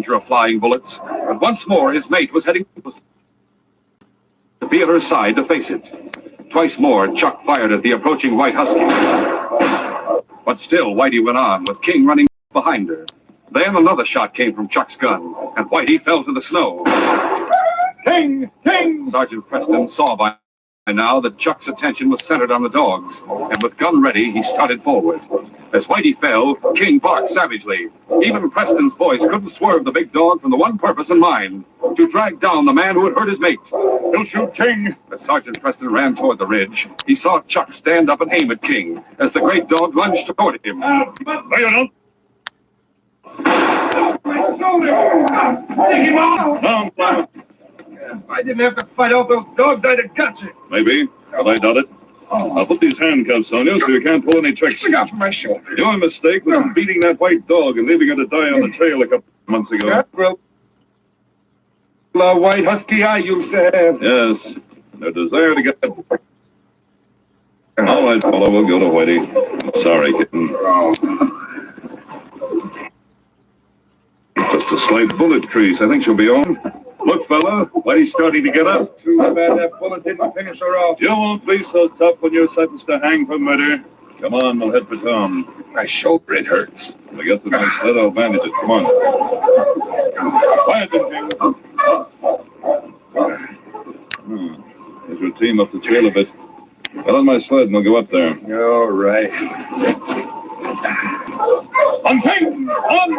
danger of flying bullets, but once more his mate was heading to be at her side to face it. Twice more, Chuck fired at the approaching white husky. But still, Whitey went on, with King running behind her. Then another shot came from Chuck's gun, and Whitey fell to the snow. King! King! Sergeant Preston saw by now that Chuck's attention was centered on the dogs, and with gun ready, he started forward. As Whitey fell, King barked savagely. Even Preston's voice couldn't swerve the big dog from the one purpose in mind, to drag down the man who had hurt his mate. He'll shoot King! As Sergeant Preston ran toward the ridge, he saw Chuck stand up and aim at King, as the great dog lunged toward him. No, you don't! Take him out! No, if I didn't have to fight off those dogs, I'd have got you. Maybe, but I doubt it. I'll put these handcuffs on you so you can't pull any tricks. Look out for my shoulder. Your mistake was beating that white dog and leaving her to die on the trail a couple months ago. That white husky I used to have. Yes, their desire to get... All right, fellow, we'll go to Whitey. I'm sorry, kitten. Just a slight bullet crease. I think she'll be on. Look, fella, Whitey's starting to get up. Too bad that bullet didn't finish her off. You won't be so tough when you're sentenced to hang for murder. Come on, we'll head for town. My shoulder, it hurts. When we get to the next sled, I'll bandage it. Come on. Quiet, King. Here's your team up the trail a bit. Get on my sled and we'll go up there. All right. On King! On!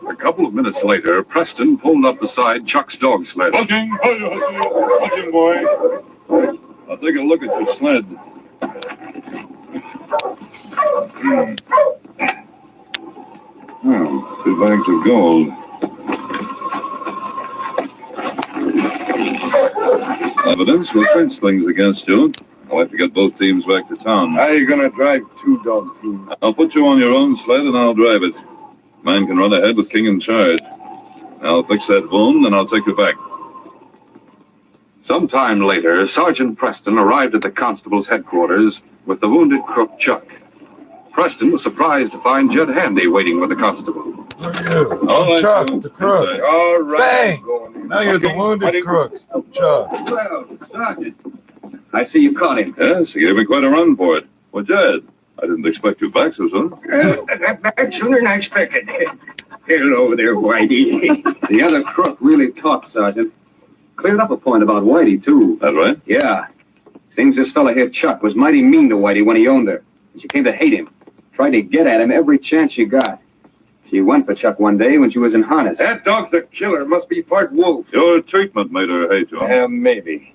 A couple of minutes later, Preston pulled up beside Chuck's dog sled. Watching, watching, boy. I'll take a look at your sled. 2 bags of gold. Evidence will fence things against you. I'll have to get both teams back to town. How are you going to drive 2 dog teams? I'll put you on your own sled and I'll drive it. Man can run ahead with King in charge. I'll fix that wound, and I'll take you back. Some time later, Sergeant Preston arrived at the constable's headquarters with the wounded crook Chuck. Preston was surprised to find Jed Handy waiting with the constable. Who are you? I'm Chuck, the crook. All right. Bang! Now you're the wounded crook. Chuck. Well, Sergeant, I see you caught him. Yes, he gave me quite a run for it. Well, Jed, I didn't expect you back so soon. Back sooner than I expected. Hello there, Whitey. The other crook really talked, Sergeant. Cleared up a point about Whitey, too. That right? Yeah. Seems this fella here, Chuck, was mighty mean to Whitey when he owned her. And she came to hate him. Tried to get at him every chance she got. She went for Chuck one day when she was in harness. That dog's a killer. Must be part wolf. Your treatment made her hate you. Maybe.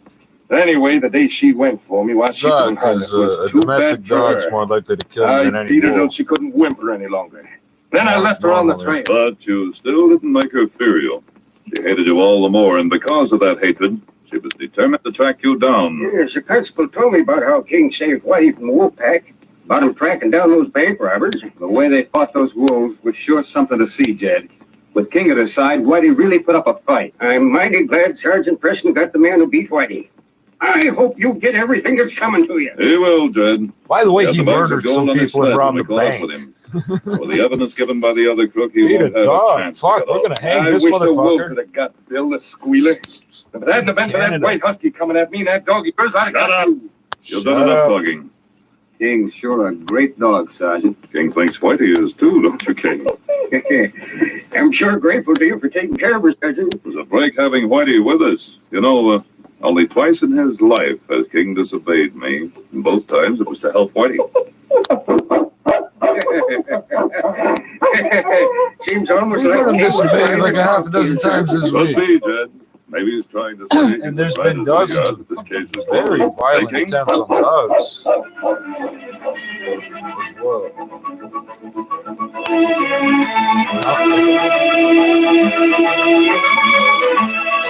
Anyway, the day she went for me, while she was in harness, was too domestic bad for dog's her. more likely to kill you than I any beat her till wolf. she couldn't whimper any longer. Then I left her on the train. But you still didn't make her fear you. She hated you all the more, and because of that hatred, she was determined to track you down. Yes, the constable told me about how King saved Whitey from the wolf pack. About him tracking down those bank robbers. The way they fought those wolves was sure something to see, Jed. With King at his side, Whitey really put up a fight. I'm mighty glad Sergeant Preston got the man who beat Whitey. I hope you get everything that's coming to you. He will, Jed. By the way, he murdered some people and robbed the bank. With him. Well, the evidence given by the other crook, he Beat won't a have dog. a chance. Fuck, we're gonna hang I this wish the wolf motherfucker. could have got Bill, the squealer. If it hadn't have been for that white husky coming at me, that dog of yours, I'd have got you. You've done enough bugging. King's sure a great dog, Sergeant. King thinks Whitey is too, don't you, King? I'm sure grateful to you for taking care of her, Sergeant. It was a break having Whitey with us. You know, only twice in his life has King disobeyed me. And both times it was to help Whitey. Seems almost We've like heard him King disobey was like a half a dozen times this Could week. be, Jed. Maybe he's trying to say. And there's been dozens of this case is very violent King? attempts on dogs. As well.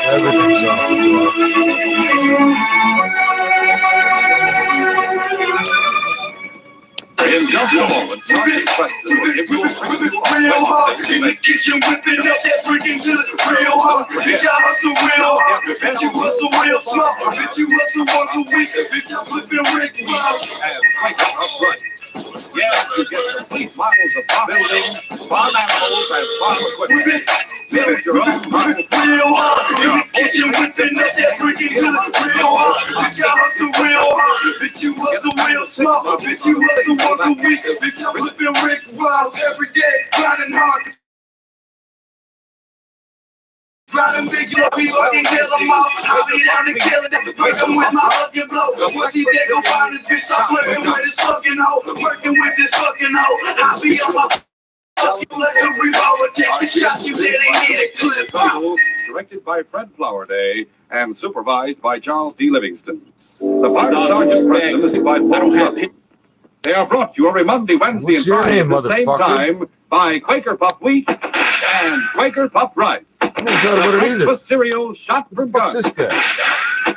Everything's off the door. In just a moment, Sergeant Preston will give you a real hard in the kitchen, whipping up that freaking to real hard. Bitch, I hustle real hard. Bitch, you hustle real smart. Bitch, you hustle once a week. Bitch, I'm flipping Rick. and right up front. Yes, you get complete models of farm buildings, farm animals, and farm equipment. Build your own farm. Real hard. In the kitchen whipping up that freaking good. Real hard. Bitch, I hustle real hard. Bitch, you hustle real smart. Bitch, you hustle once a week. Bitch, I'm flipping Rick Ross every day. Grinding hard. Driving big, you be fucking kill them all. I'll be down to kill it. Break them with my fucking blow. Once he dead, go find this bitch. I'm flipping with this fucking hoe. Working with this fucking hoe. I'll be on my fucking let the revolver take the shots. You did ain't need a clip. Directed by Fred Flowerday and supervised by Charles D. Livingston. The part of Sergeant Preston is by Paul Sutton. They are brought to you every Monday, Wednesday, and Friday at the same time by Quaker Puff Wheat and Quaker Puff Rice. I'm not sure about it either. Breakfast cereal shot from What's guns. this guy?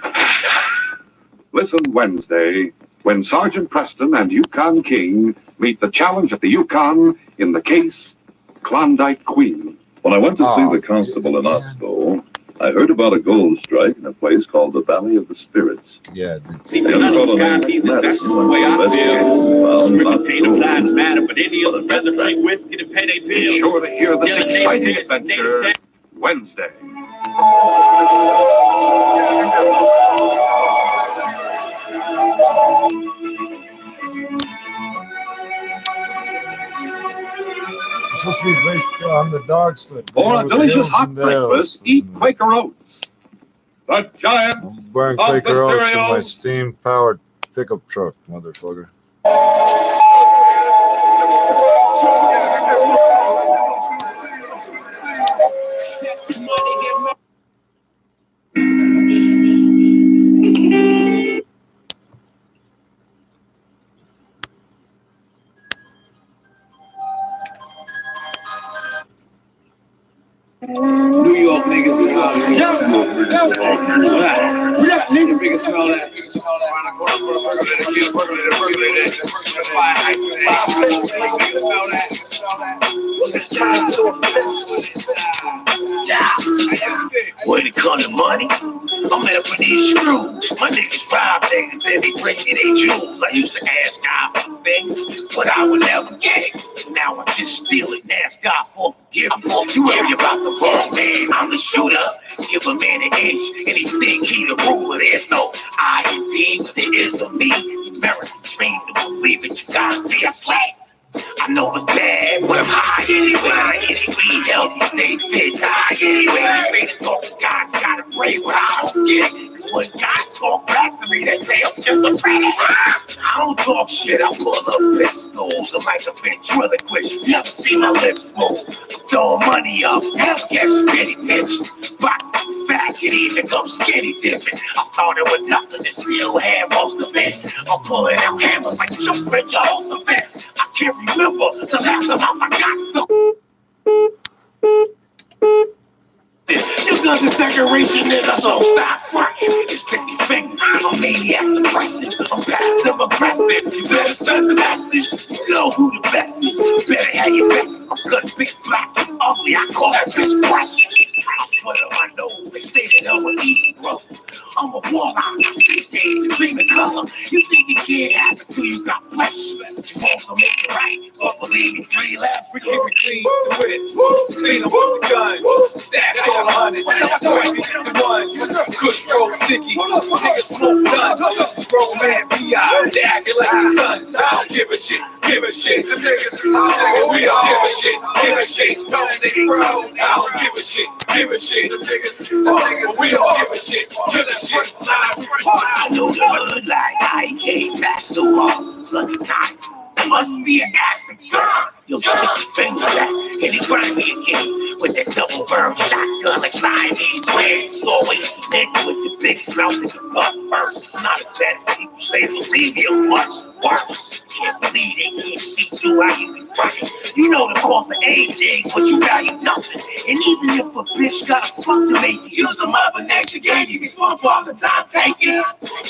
Listen Wednesday when Sergeant Preston and Yukon King meet the challenge at the Yukon in the case Klondike Queen. When I went to see the constable in Oxbow, I heard about a gold strike in a place called the Valley of the Spirits. Yeah. See, none of them guarantees that's just the way I feel. Stripping paint of lives matter, but any other rather drink whiskey to pay their Be bills. sure to hear this exciting adventure Wednesday. It's supposed to be based on the dog slip. For a delicious hot breakfast, eat Quaker Oats. The giant I'm wearing of the Quaker Oats in cereal. my steam-powered pickup truck, motherfucker. New York niggas is out here. What nigga niggas smell that? When it comes to money, I'm there for these screws. My niggas rob niggas, then they bring me their jewels. I used to ask God for things, but I would never get it. Now I just steal it and ask God for forgiveness. You worry about the wrong man. I'm the shooter. Give a man an inch and he think he the ruler. There's no I in team, but there is a me. The American dream to believe it, you gotta be a slave. I know it's bad, but I'm high anyway. Eat healthy, stay fit, die anyway. Say to talk to God, you gotta pray, but I don't get it. Cause when God talk back to me, they say I'm schizophrenic. I don't talk shit, I pull up pistols. I'm like a ventriloquist, never see my lips move. I'm throwing money up, never catch a penny pinch. Box fat, can even go skinny dipping. I started with nothing and still had most of it. I'm pulling out hammers like jumping Jehoshaphat. I can't remember the last time I forgot something. You got this decoration, nigga, so stop fronting. It's sticky finger, I'm a maniac depressive. I'm passive aggressive. You better spread the message. You know who the best is. You better have your best. I'm good, big, black, and ugly. I call that bitch precious. I sweat on my nose. They say that I'm an eating brother. I'm a wall out. I see days and dream in color. You think you can't have it till you got flesh. But you also make it right. Or believe me, 3 laps. We keep it clean, the whips, clean up with the guns, stash all 100, 20, the ones, good stroke, sticky, niggas smoke guns, just a grown man, P.I., they acting like his sons, I don't give a shit, the niggas, we don't give a shit, tell them they proud, I don't give a shit, the niggas, we don't give a shit, kill a shit, I know the hood like I came back so hard, such a night. Must be an act of God. You'll stick your finger back and he grind me again with that double barrel shotgun like Siamese twins. It's always the nigga with the biggest mouth that can buck first. I'm not as bad as people say, believe me, I'm much worse. Can't believe they can't see through how you be frontin'. You know the cost of anything, but you value nothing. And even if a bitch got a fuck to make you use a mother nature gave you before all the time taking.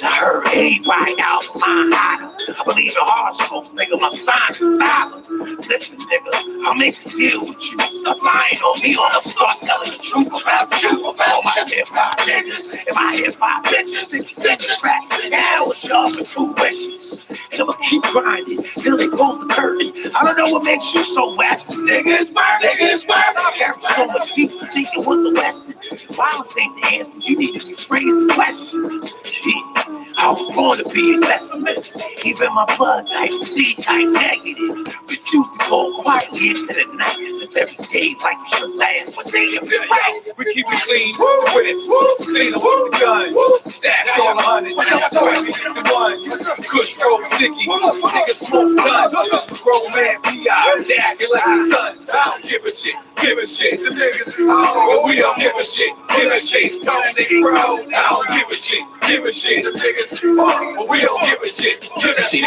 I heard everybody out my hider. I believe in horoscopes, nigga, my sign is father. Listen, nigga, I'll make a deal with you. Stop lying on me or I'll start telling the truth about you. About my hip-hop niggas and my hip-hop bitches. 6 bitches rap, and I was sure for 2 wishes. And till I keep grinding, till they close the curtain. I don't know what makes you so whack. Nigga, it's murder, nigga, it's murder. I carry so much heat for thinking what's a Western. Violence ain't the answer, you need to rephrase the question. Shit, I was born to be a pessimist. Even my blood type is D-type negative. Refuse to go quietly into the night. Live every day like it should last. One day you'll be right. We keep it clean with it. Clean up with the guns. Stash all 100. Twice we hit the ones. Kush roll sticky. Niggas smoke guns. Grown man P.I. They acting like their sons. I don't give a shit. Give a shit. The niggas, we don't give a shit. Give a shit. Don't nigga bro. I don't give a shit. Give a shit. The niggas, we don't give a shit. Give a shit.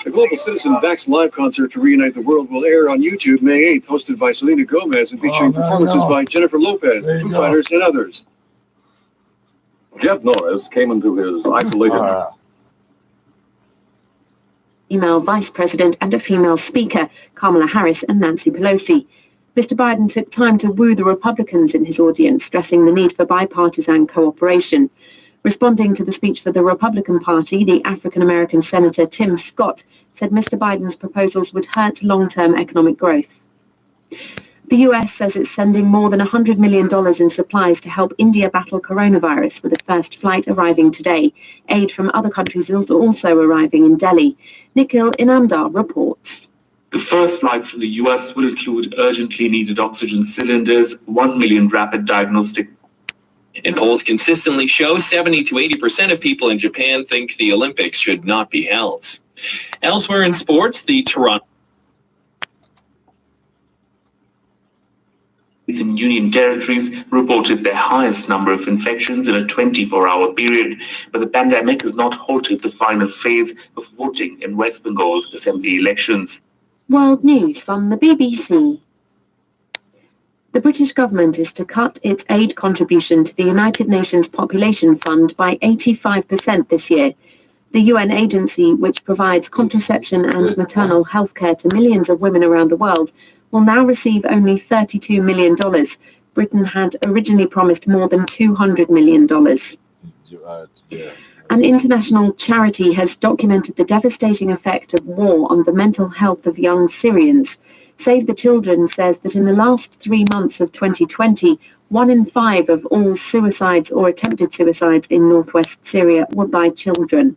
The Global Citizen Vax Live concert to reunite the world will air on YouTube May 8th, hosted by Selena Gomez and featuring performances by Jennifer Lopez, the Foo Fighters, and others. Jeff Norris came into his isolated... Female vice president and a female speaker, Kamala Harris and Nancy Pelosi. Mr. Biden took time to woo the Republicans in his audience, stressing the need for bipartisan cooperation. Responding to the speech for the Republican Party, the African-American Senator Tim Scott said Mr. Biden's proposals would hurt long-term economic growth. The US says it's sending more than $100 million in supplies to help India battle coronavirus, with the first flight arriving today. Aid from other countries is also arriving in Delhi. Nikhil Inamdar reports. The first flight from the US will include urgently needed oxygen cylinders, 1 million rapid diagnostic. And polls consistently show 70 to 80% of people in Japan think the Olympics should not be held. Elsewhere in sports, the Toronto in Union territories reported their highest number of infections in a 24-hour period, but the pandemic has not halted the final phase of voting in West Bengal's assembly elections. World news from the BBC. The British government is to cut its aid contribution to the United Nations Population Fund by 85% this year. The UN agency, which provides contraception and maternal health care to millions of women around the world, will now receive only $32 million. Britain had originally promised more than $200 million. An international charity has documented the devastating effect of war on the mental health of young Syrians. Save the Children says that in the last 3 months of 2020, 1 in 5 of all suicides or attempted suicides in northwest Syria were by children.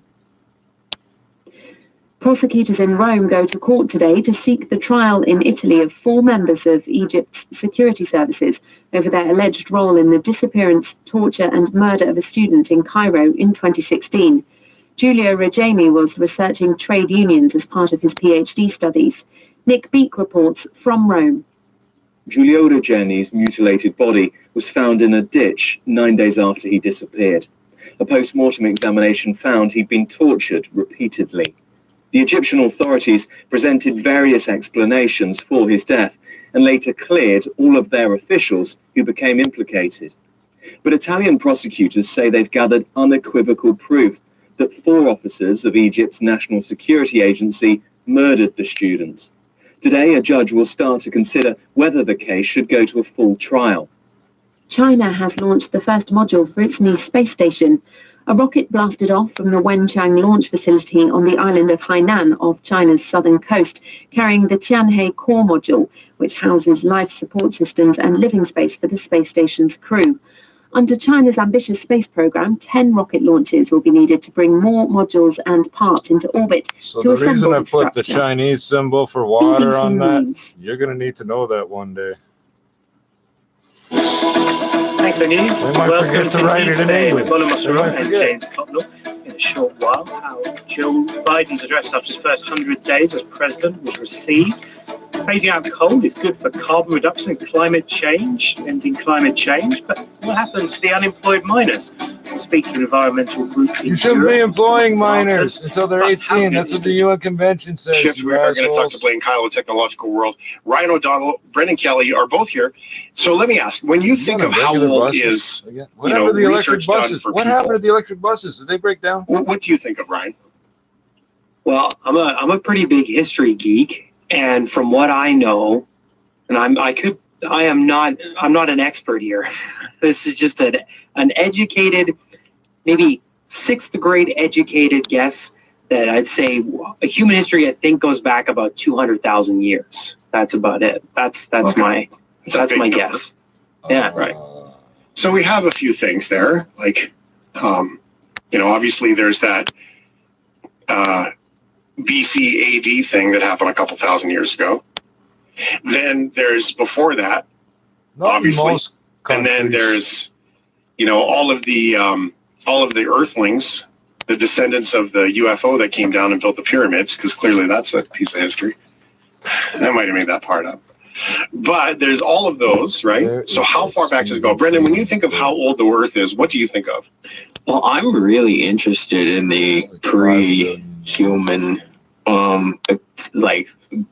Prosecutors in Rome go to court today to seek the trial in Italy of 4 members of Egypt's security services over their alleged role in the disappearance, torture and murder of a student in Cairo in 2016. Giulio Regeni was researching trade unions as part of his PhD studies. Nick Beek reports from Rome. Giulio Regeni's mutilated body was found in a ditch 9 days after he disappeared. A post-mortem examination found he'd been tortured repeatedly. The Egyptian authorities presented various explanations for his death and later cleared all of their officials who became implicated. But Italian prosecutors say they've gathered unequivocal proof that 4 officers of Egypt's National Security Agency murdered the students. Today, a judge will start to consider whether the case should go to a full trial. China has launched the first module for its new space station. A rocket blasted off from the Wenchang launch facility on the island of Hainan off China's southern coast, carrying the Tianhe core module, which houses life support systems and living space for the space station's crew. Under China's ambitious space program, 10 rocket launches will be needed to bring more modules and parts into orbit. So the reason I put the Chinese symbol for water on that, you're going to need to know that one day. Thanks for news. Welcome to write it in English. And James Cotnell. In a short while, how Joe Biden's address after his first 100 days as president was received. Phasing out coal is good for carbon reduction and climate change, ending climate change. But what happens to the unemployed miners? We'll speak to an environmental group in You shouldn't Europe. be employing miners until they're 18. That's what the UN Convention says. Shift, we're going to talk to Blaine Kyle of Technological World. Ryan O'Donnell, Brendan Kelly are both here. So let me ask, when you think of how old is, what happened to the electric buses? What happened to the electric buses? Did they break down? What do you think of, Ryan? Well, I'm a pretty big history geek, and from what I know, and I'm not an expert here. This is just an educated, maybe 6th grade educated guess. that I'd say human history, I think, goes back about 200,000 years. That's about it. That's my guess. Yeah. Right. So we have a few things there, like, obviously there's that BC AD thing that happened a couple thousand years ago. Then there's before that, obviously, and then there's, all of the Earthlings, the descendants of the UFO that came down and built the pyramids, because clearly that's a piece of history. I might have made that part up. But there's all of those, right? So how far back does it go? Brendan, when you think of how old the Earth is, what do you think of? Well, I'm really interested in the pre-human,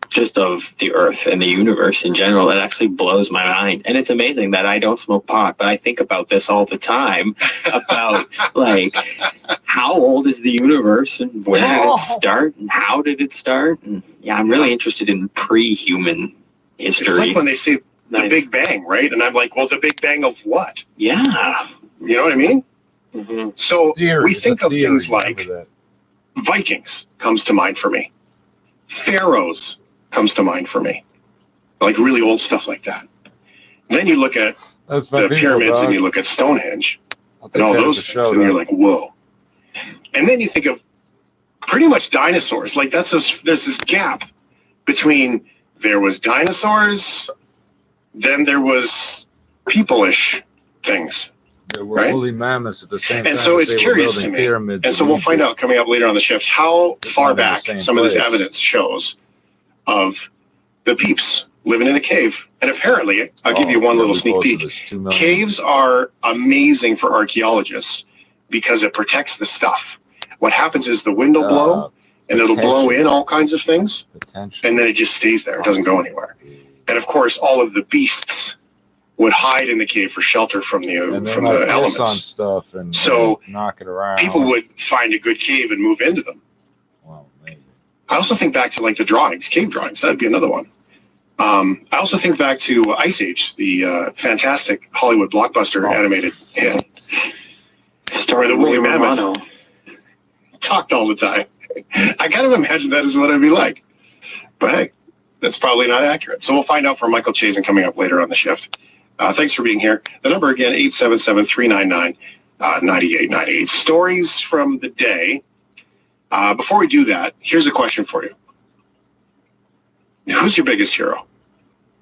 just of the Earth and the universe in general. It actually blows my mind. And it's amazing that I don't smoke pot, but I think about this all the time, about, how old is the universe and when did it start and how did it start? And yeah, I'm really interested in pre-human history. It's like when they say the Big Bang, right? And I'm like, well, the Big Bang of what? Yeah. You know what I mean? Mm-hmm. So we think of things like Vikings comes to mind for me. Pharaohs comes to mind for me. Like really old stuff like that. Then you look at the pyramids and you look at Stonehenge and all those things and you're like, whoa. And then you think of pretty much dinosaurs. Like there's this gap between there was dinosaurs, then there was people-ish things. There were woolly mammoths at the same time. And so it's curious to me. And so we'll find out coming up later on the shift how far back some of this evidence shows of the peeps living in a cave. And apparently, I'll give you one little sneak peek. Caves are amazing for archaeologists because it protects the stuff. What happens is the wind will blow, and it'll blow in all kinds of things, and then it just stays there. It doesn't go anywhere. And of course, all of the beasts would hide in the cave for shelter from the elements. On stuff and knock it around. People would find a good cave and move into them. Well, maybe. I also think back to the drawings, cave drawings. That'd be another one. I also think back to Ice Age, the fantastic Hollywood blockbuster animated hit. Story of the woolly mammoth. Talked all the time. I kind of imagine that is what I'd be like. But hey, that's probably not accurate. So we'll find out from Michael Chazen coming up later on the shift. Thanks for being here. The number again, 877-399-9898. Stories from the day. Before we do that, here's a question for you. Who's your biggest hero?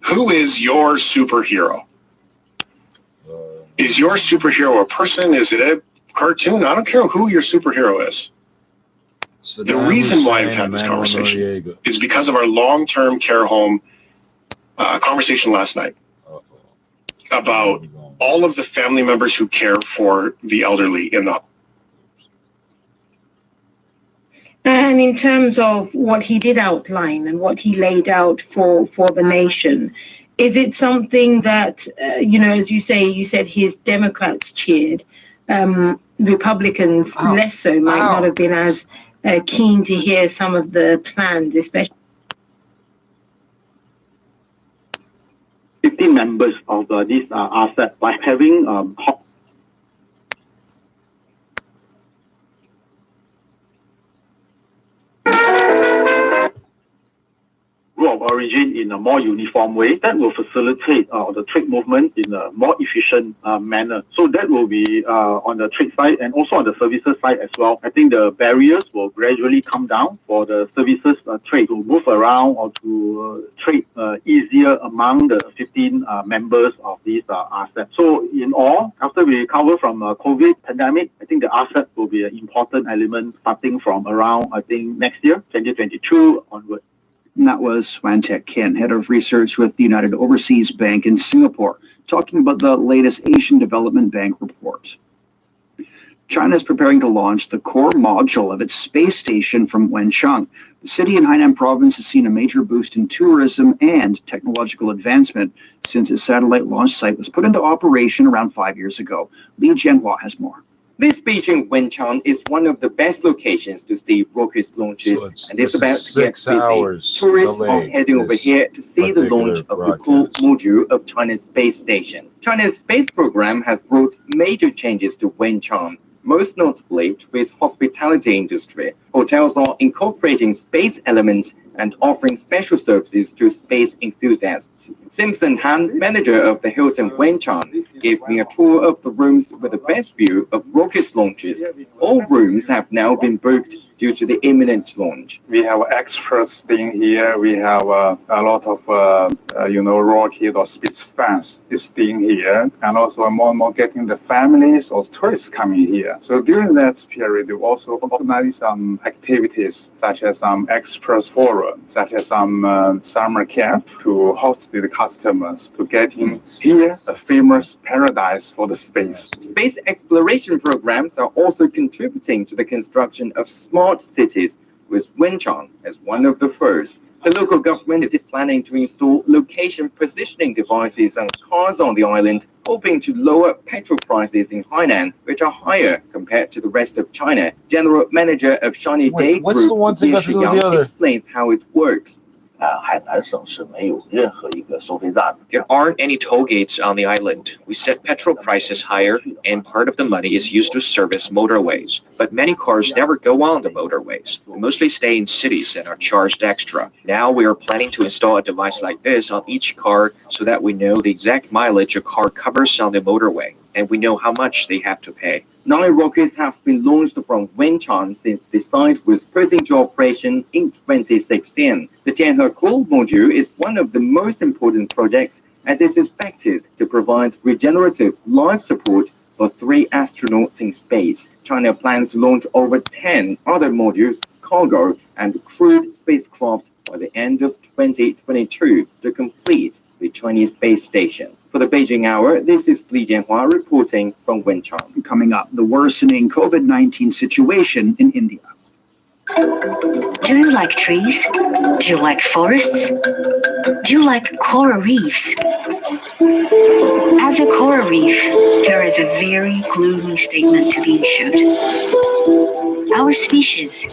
Who is your superhero? Is your superhero a person? Is it a cartoon? I don't care who your superhero is. The reason why I've had this conversation is because of our long-term care home conversation last night about all of the family members who care for the elderly in the home. And in terms of what he did outline and what he laid out for the nation, is it something that, as you said his Democrats cheered, Republicans less so, might not have been as keen to hear some of the plans, especially 15 members of this asset by having rule of origin in a more uniform way. That will facilitate the trade movement in a more efficient manner. So that will be on the trade side and also on the services side as well. I think the barriers will gradually come down for the services trade to move around or to trade easier among the 15 members of these assets. So in all, after we recover from COVID pandemic, I think the asset will be an important element starting from around, I think, next year, 2022 onward. And that was Swantek Kin, head of research with the United Overseas Bank in Singapore, talking about the latest Asian Development Bank report. China is preparing to launch the core module of its space station from Wenchang. The city in Hainan province has seen a major boost in tourism and technological advancement since its satellite launch site was put into operation around 5 years ago. Li Jianhua has more. This Beijing Wenchang is one of the best locations to see rocket launches, and it's about to get busy. Tourists are heading over here to see the launch of the core module of China's space station. China's space program has brought major changes to Wenchang. Most notably, Trippz hospitality industry. Hotels are incorporating space elements and offering special services to space enthusiasts. Simpson Han, manager of the Hilton Wenchang, gave me a tour of the rooms with the best view of rocket launches. All rooms have now been booked due to the imminent launch. We have experts staying here. We have a lot of, rocket or space fans staying here, and also more and more getting the families or tourists coming here. So during that period, we also organize some activities such as some experts forum, such as some summer camp to host the customers to getting here a famous paradise for the space. Space exploration programs are also contributing to the construction of smart cities, with Wenchang as one of the first. The local government is planning to install location positioning devices on cars on the island, hoping to lower petrol prices in Hainan, which are higher compared to the rest of China. General Manager of Shiny Day Group, the one thing got to do with the other? explains how it works. There aren't any toll gates on the island. We set petrol prices higher, and part of the money is used to service motorways. But many cars never go on the motorways. They mostly stay in cities and are charged extra. Now we are planning to install a device like this on each car so that we know the exact mileage a car covers on the motorway, and we know how much they have to pay. 9 rockets have been launched from Wenchang since the site was put into operation in 2016. The Tianhe Coal module is one of the most important projects, as it is expected to provide regenerative life support for 3 astronauts in space. China plans to launch over 10 other modules, cargo, and crewed spacecraft by the end of 2022 to complete the Chinese space station. For the Beijing Hour, this is Li Jianhua reporting from Wenchang. Coming up, the worsening COVID-19 situation in India. Do you like trees? Do you like forests? Do you like coral reefs? As a coral reef, there is a very gloomy statement to be issued. Our species,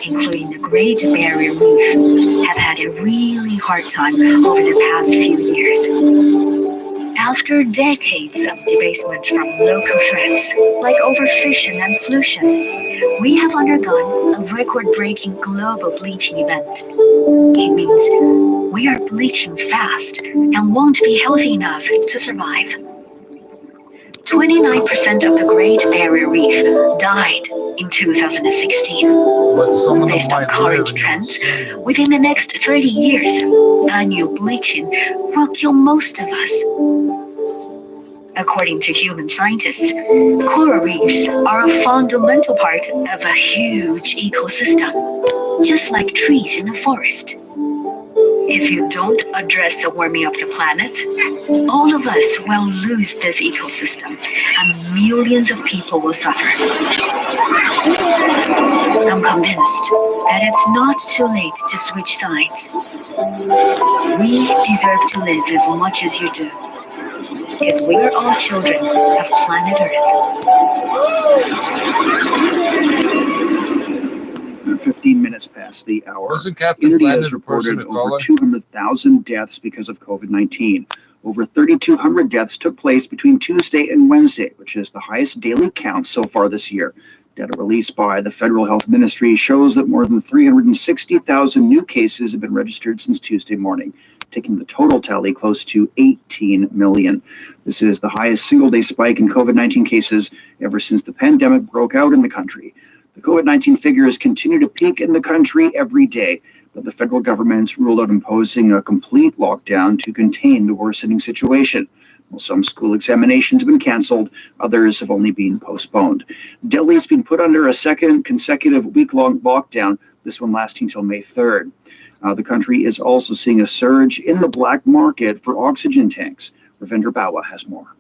including the Great Barrier Reef, have had a really hard time over the past few years. After decades of debasement from local threats like overfishing and pollution, we have undergone a record-breaking global bleaching event. It means we are bleaching fast and won't be healthy enough to survive. 29% of the Great Barrier Reef died in 2016. Based on current trends, within the next 30 years, annual bleaching will kill most of us. According to human scientists, coral reefs are a fundamental part of a huge ecosystem, just like trees in a forest. If you don't address the warming of the planet, all of us will lose this ecosystem and millions of people will suffer. I'm convinced that it's not too late to switch sides. We deserve to live as much as you do, because we are all children of planet Earth. 15 minutes past the hour. Wasn't Captain India Planet has a person reported of over color? 200,000 deaths because of COVID-19. Over 3,200 deaths took place between Tuesday and Wednesday, which is the highest daily count so far this year. Data released by the Federal Health Ministry shows that more than 360,000 new cases have been registered since Tuesday morning, taking the total tally close to 18 million. This is the highest single-day spike in COVID-19 cases ever since the pandemic broke out in the country. The COVID-19 figures continue to peak in the country every day, but the federal government ruled out imposing a complete lockdown to contain the worsening situation. While some school examinations have been canceled, others have only been postponed. Delhi's been put under a second consecutive week-long lockdown, this one lasting till May 3rd. The country is also seeing a surge in the black market for oxygen tanks. Ravinder Bawa has more.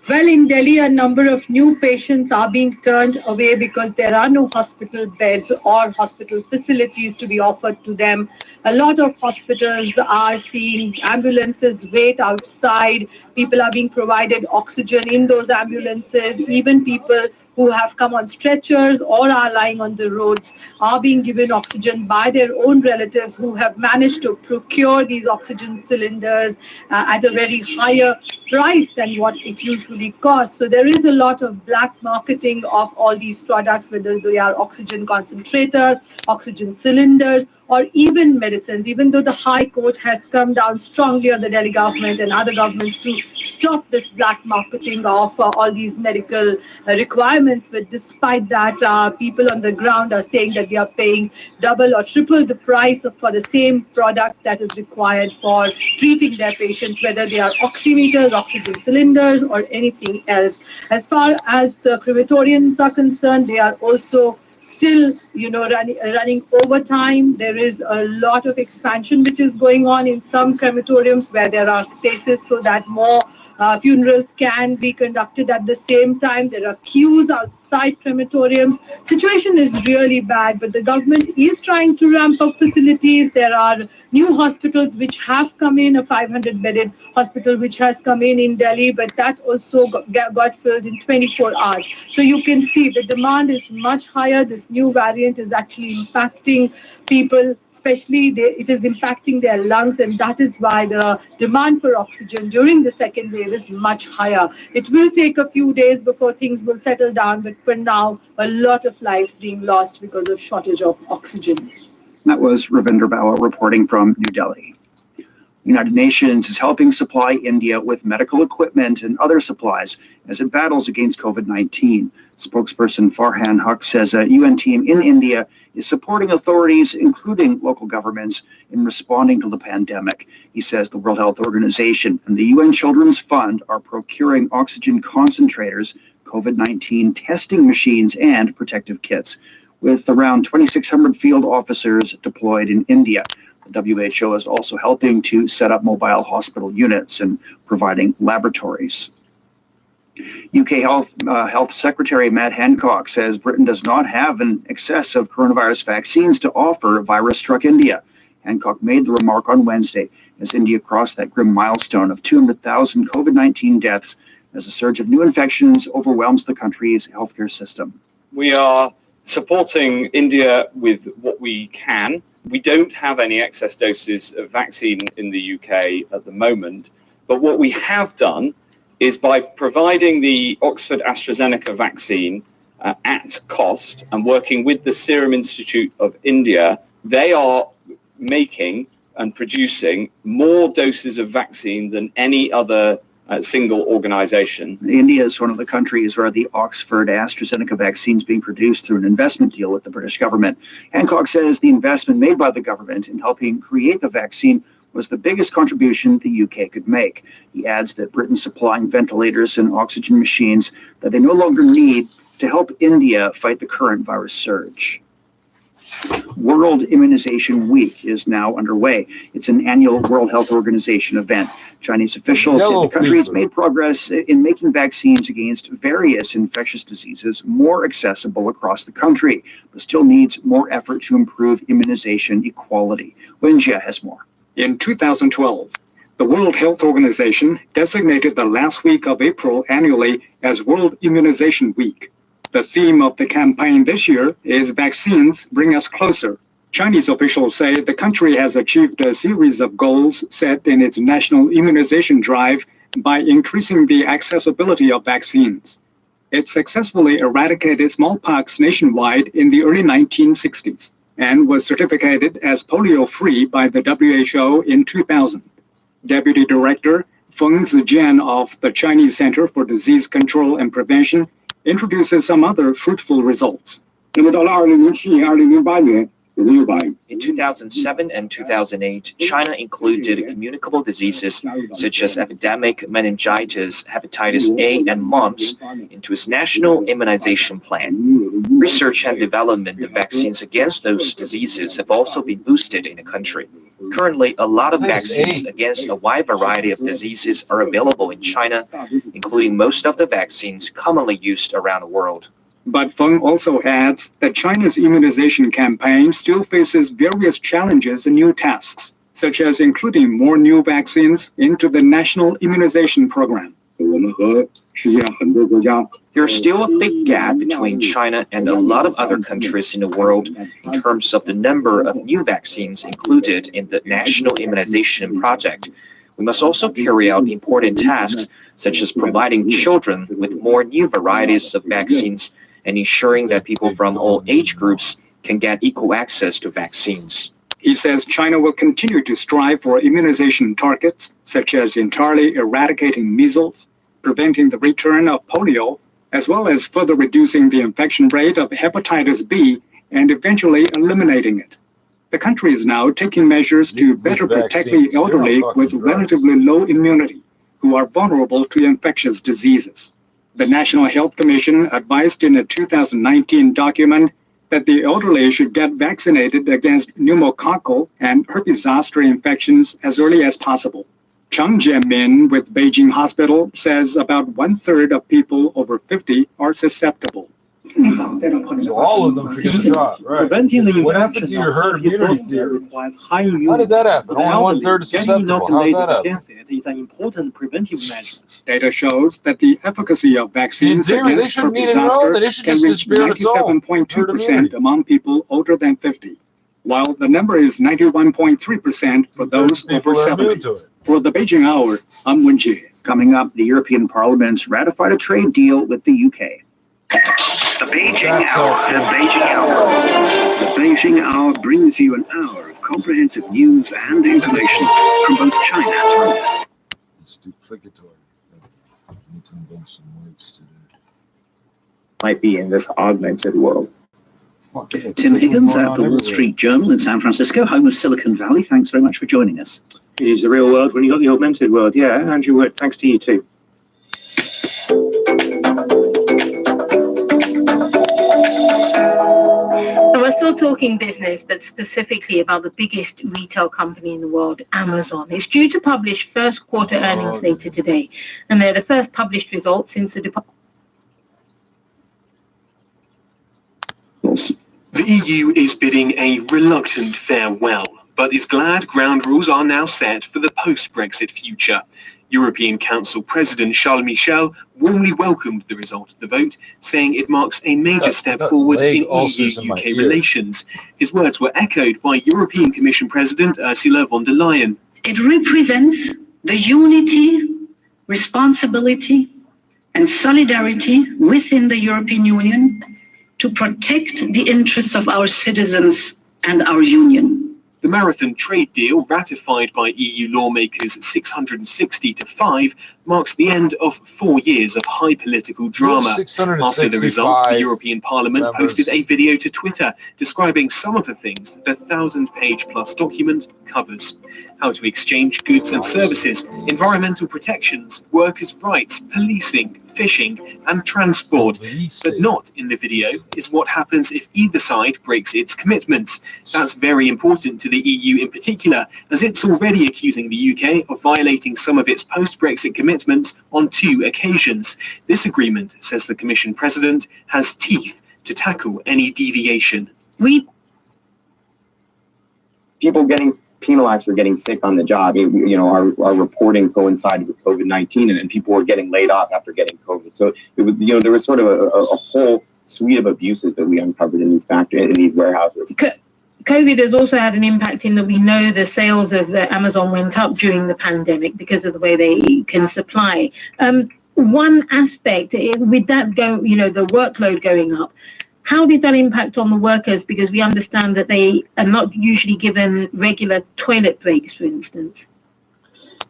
Well, in Delhi, a number of new patients are being turned away because there are no hospital beds or hospital facilities to be offered to them. A lot of hospitals are seeing ambulances wait outside. People are being provided oxygen in those ambulances. Even people who have come on stretchers or are lying on the roads are being given oxygen by their own relatives who have managed to procure these oxygen cylinders at a very higher price than what it usually costs. So there is a lot of black marketing of all these products, whether they are oxygen concentrators, oxygen cylinders, or even medicines, even though the High Court has come down strongly on the Delhi government and other governments to stop this black marketing of all these medical requirements. But despite that, people on the ground are saying that they are paying double or triple the price for the same product that is required for treating their patients, whether they are oximeters, oxygen cylinders, or anything else. As far as the crematoriums are concerned, they are also still, running overtime. There is a lot of expansion which is going on in some crematoriums where there are spaces so that more funerals can be conducted at the same time. There are queues outside crematoriums. Situation is really bad, but the government is trying to ramp up facilities. There are new hospitals which have come in, a 500-bedded hospital which has come in Delhi, but that also got filled in 24 hours. So you can see the demand is much higher. This new variant is actually impacting people, especially it is impacting their lungs, and that is why the demand for oxygen during the second wave is much higher. It will take a few days before things will settle down, but for now, a lot of lives being lost because of shortage of oxygen. That was Ravinder Bawa reporting from New Delhi. The United Nations is helping supply India with medical equipment and other supplies as it battles against COVID-19. Spokesperson Farhan Haq says a UN team in India is supporting authorities, including local governments, in responding to the pandemic. He says the World Health Organization and the UN Children's Fund are procuring oxygen concentrators, COVID-19 testing machines, and protective kits. With around 2,600 field officers deployed in India, the WHO is also helping to set up mobile hospital units and providing laboratories. UK Health Secretary Matt Hancock says Britain does not have an excess of coronavirus vaccines to offer virus-struck India. Hancock made the remark on Wednesday as India crossed that grim milestone of 200,000 COVID-19 deaths as a surge of new infections overwhelms the country's healthcare system. We are supporting India with what we can. We don't have any excess doses of vaccine in the UK at the moment, but what we have done is by providing the Oxford AstraZeneca vaccine at cost and working with the Serum Institute of India, they are making and producing more doses of vaccine than any other single organization. India is one of the countries where the Oxford AstraZeneca vaccine is being produced through an investment deal with the British government. Hancock says the investment made by the government in helping create the vaccine was the biggest contribution the UK could make. He adds that Britain's supplying ventilators and oxygen machines that they no longer need to help India fight the current virus surge. World Immunization Week is now underway. It's an annual World Health Organization event. Chinese officials say the country has made progress in making vaccines against various infectious diseases more accessible across the country, but still needs more effort to improve immunization equality. Wenjia has more. In 2012, the World Health Organization designated the last week of April annually as World Immunization Week. The theme of the campaign this year is Vaccines Bring Us Closer. Chinese officials say the country has achieved a series of goals set in its national immunization drive by increasing the accessibility of vaccines. It successfully eradicated smallpox nationwide in the early 1960s and was certificated as polio-free by the WHO in 2000. Deputy Director Feng Zijian of the Chinese Center for Disease Control and Prevention introduces some other fruitful results. In 2007 and 2008, China included communicable diseases such as epidemic meningitis, hepatitis A, and mumps into its national immunization plan. Research and development of vaccines against those diseases have also been boosted in the country. Currently, a lot of vaccines against a wide variety of diseases are available in China, including most of the vaccines commonly used around the world. But Feng also adds that China's immunization campaign still faces various challenges and new tasks, such as including more new vaccines into the national immunization program. There's still a big gap between China and a lot of other countries in the world in terms of the number of new vaccines included in the national immunization project. We must also carry out important tasks such as providing children with more new varieties of vaccines and ensuring that people from all age groups can get equal access to vaccines. He says China will continue to strive for immunization targets, such as entirely eradicating measles, preventing the return of polio, as well as further reducing the infection rate of hepatitis B and eventually eliminating it. The country is now taking measures to better protect the elderly with relatively low immunity, who are vulnerable to infectious diseases. The National Health Commission advised in a 2019 document that the elderly should get vaccinated against pneumococcal and herpes zoster infections as early as possible. Chang Jianmin with Beijing Hospital says about 1/3 of people over 50 are susceptible. So all of them should get the shot, right? What happened to your herd immunity theory? How did that happen? Only 1/3 is susceptible. How did that happen? Is an important preventive measure. Data shows that the efficacy of vaccines against herpes zoster can reach 97.2% among people older than 50, while the number is 91.3% for those over 70. For the Beijing Hour, I'm Wen Jie. Coming up, the European Parliament's ratified a trade deal with the UK. The Beijing Hour. The Beijing Hour. The Beijing Hour brings you an hour of comprehensive news and information from both China and London. It's duplicatory. I need to invent some words today. Might be in this augmented world. Tim Higgins at the Wall Street Journal in San Francisco, home of Silicon Valley. Thanks very much for joining us. It is the real world when you got the augmented world. Yeah, Andrew Wood, thanks to you too. So we're still talking business, but specifically about the biggest retail company in the world, Amazon. It's due to publish first quarter earnings later today, and they're the first published results since the department. The EU is bidding a reluctant farewell, but is glad ground rules are now set for the post-Brexit future. European Council President Charles Michel warmly welcomed the result of the vote, saying it marks a major step forward in EU-UK relations. His words were echoed by European Commission President Ursula von der Leyen. It represents the unity, responsibility, and solidarity within the European Union to protect the interests of our citizens and our union. The marathon trade deal, ratified by EU lawmakers 660 to 5, marks the end of 4 years of high political drama. After the result, the European Parliament posted a video to Twitter describing some of the things the 1,000-page-plus document covers: how to exchange goods and services, environmental protections, workers' rights, policing, fishing, and transport. But not in the video is what happens if either side breaks its commitments. That's very important to the EU in particular, as it's already accusing the UK of violating some of its post-Brexit commitments on 2 occasions. This agreement, says the Commission President, has teeth to tackle any deviation. People getting penalized for getting sick on the job. You know, our reporting coincided with COVID-19, and people were getting laid off after getting COVID. So it was, you know, there was sort of a whole suite of abuses that we uncovered in these factories, in these warehouses. COVID has also had an impact in that we know the sales of Amazon went up during the pandemic because of the way they can supply. One aspect with that the workload going up, how did that impact on the workers? Because we understand that they are not usually given regular toilet breaks, for instance.